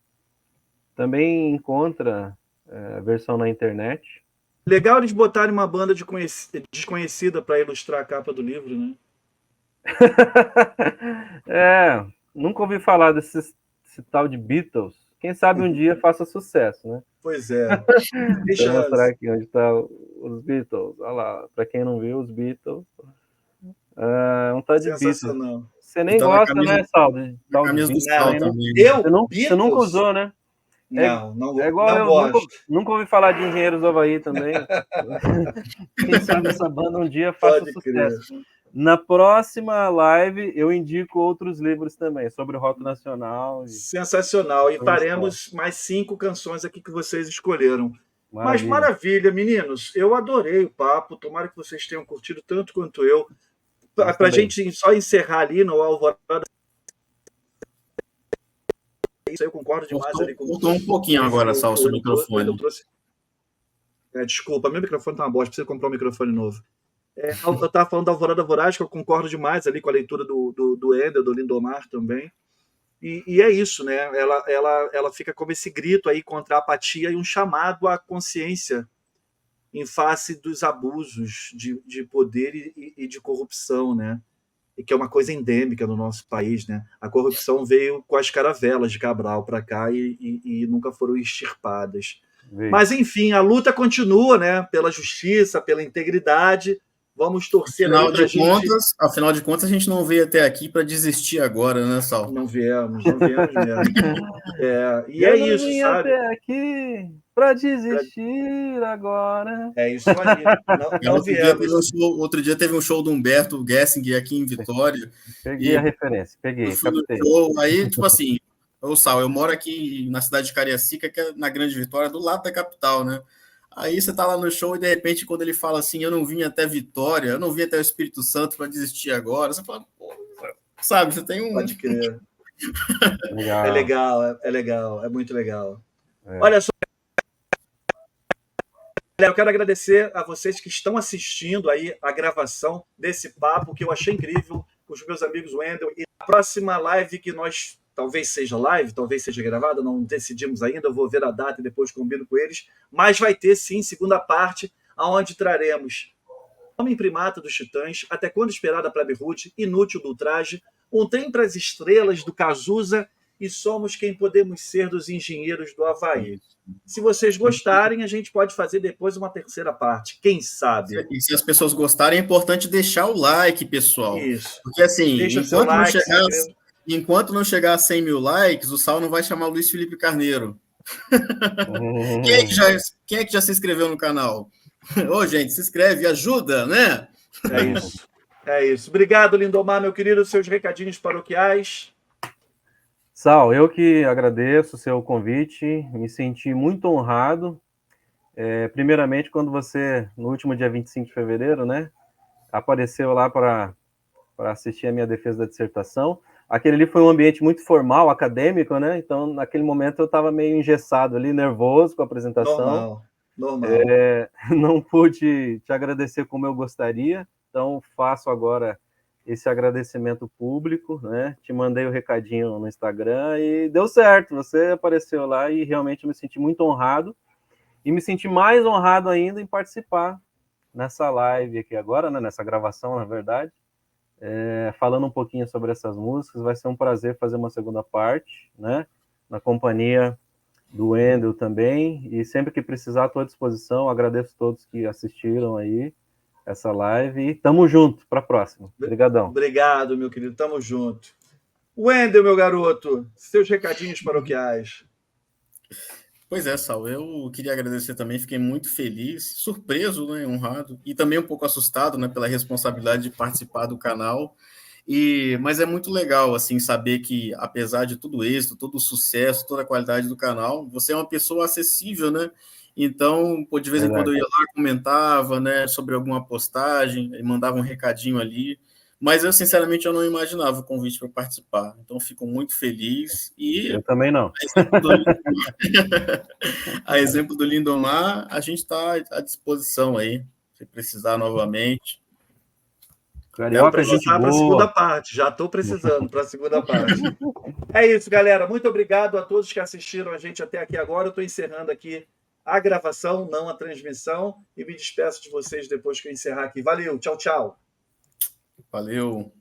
Também encontra a versão na internet. Legal eles botarem uma banda desconhecida para ilustrar a capa do livro, né? Nunca ouvi falar desse tal de Beatles. Quem sabe um dia faça sucesso, né? Pois é. Deixa eu mostrar aqui onde está os Beatles. Olha lá, para quem não viu, os Beatles. Um tal de Beatles. Sensacional. Você nem gosta, camisa, né, Sal? Na camisa do Sal também. Você nunca usou, né? Não igual eu, gosto. Nunca ouvi falar de Engenheiros do Havaí também. Quem sabe essa banda um dia faça Pode sucesso. crer. Na próxima live, eu indico outros livros também, sobre o rock nacional. Sensacional. E faremos mais 5 canções aqui que vocês escolheram. Mas maravilha, meninos. Eu adorei o papo. Tomara que vocês tenham curtido tanto quanto eu. Para a gente só encerrar ali no Alvorada. Isso aí eu concordo demais ali com Cortou um pouquinho agora, Sal, o seu microfone. Desculpa, meu microfone tá uma bosta, preciso comprar um microfone novo. Eu estava falando da Alvorada Voraz, que eu concordo demais ali com a leitura do Ender, do Lindomar também. E é isso, né? Ela fica como esse grito aí contra a apatia e um chamado à consciência em face dos abusos de poder e de corrupção, né? E que é uma coisa endêmica no nosso país, né? A corrupção veio com as caravelas de Cabral para cá e nunca foram extirpadas. Mas, enfim, a luta continua, né? Pela justiça, pela integridade. Vamos torcer aí pra gente... Afinal de contas, a gente não veio até aqui para desistir agora, né, Sal? Não viemos mesmo. E é isso, sabe? Até aqui para desistir agora. É isso aí. Não viemos. Outro dia teve um show do Humberto Gessinger aqui em Vitória. Peguei a referência, peguei. Show, aí, tipo assim, Sal, eu moro aqui na cidade de Cariacica, que é na Grande Vitória, do lado da capital, né? Aí você tá lá no show e, de repente, quando ele fala assim, eu não vim até Vitória, eu não vim até o Espírito Santo para desistir agora, você fala, pô, sabe, você tem um... Pode crer. É legal, é muito legal. Olha só, eu quero agradecer a vocês que estão assistindo aí a gravação desse papo, que eu achei incrível, com os meus amigos Wendel, e a próxima live que nós... Talvez seja live, talvez seja gravada, não decidimos ainda, eu vou ver a data e depois combino com eles, mas vai ter sim segunda parte, onde traremos Homem Primata dos Titãs, Até Quando Esperar da Plebe Rude, Inútil do Ultraje, Um Trem para as Estrelas do Cazuza e Somos Quem Podemos Ser dos Engenheiros do Havaí. Se vocês gostarem, a gente pode fazer depois uma terceira parte, quem sabe? E se as pessoas gostarem, é importante deixar o like, pessoal. Isso. Porque assim, deixa seu like, enquanto não chegar a 100 mil likes, o Sal não vai chamar o Luiz Felipe Carneiro. Quem é que já se inscreveu no canal? Ô, gente, se inscreve, ajuda, né? É isso. Obrigado, Lindomar, meu querido, seus recadinhos paroquiais. Sal, eu que agradeço o seu convite, me senti muito honrado. Primeiramente, quando você, no último dia 25 de fevereiro, né, apareceu lá para assistir a minha defesa da dissertação. Aquele ali foi um ambiente muito formal, acadêmico, né? Então, naquele momento, eu estava meio engessado ali, nervoso com a apresentação. Normal. Não pude te agradecer como eu gostaria, então faço agora esse agradecimento público, né? Te mandei o recadinho no Instagram e deu certo, você apareceu lá e realmente me senti muito honrado e me senti mais honrado ainda em participar nessa live aqui agora, né? Nessa gravação, na verdade. Falando um pouquinho sobre essas músicas, vai ser um prazer fazer uma segunda parte, né? Na companhia do Wendel também, e sempre que precisar, estou à disposição. Agradeço a todos que assistiram aí essa live e tamo junto para a próxima. Obrigadão. Obrigado, meu querido, tamo junto. Wendel, meu garoto, seus recadinhos paroquiais. Pois é, Sal, eu queria agradecer também, fiquei muito feliz, surpreso, né, honrado, e também um pouco assustado, né, pela responsabilidade de participar do canal, mas é muito legal, assim, saber que, apesar de todo o êxito, todo o sucesso, toda a qualidade do canal, você é uma pessoa acessível, né, então, de vez em quando eu ia lá, comentava, né, sobre alguma postagem, mandava um recadinho ali, mas eu, sinceramente, eu não imaginava o convite para participar. Então, fico muito feliz. E eu também não. A exemplo do Lindomar, a gente está à disposição aí, se precisar novamente. Carioca, a gente para a segunda parte. Já estou precisando para a segunda parte. É isso, galera. Muito obrigado a todos que assistiram a gente até aqui agora. Eu estou encerrando aqui a gravação, não a transmissão, e me despeço de vocês depois que eu encerrar aqui. Valeu, tchau, tchau. Valeu.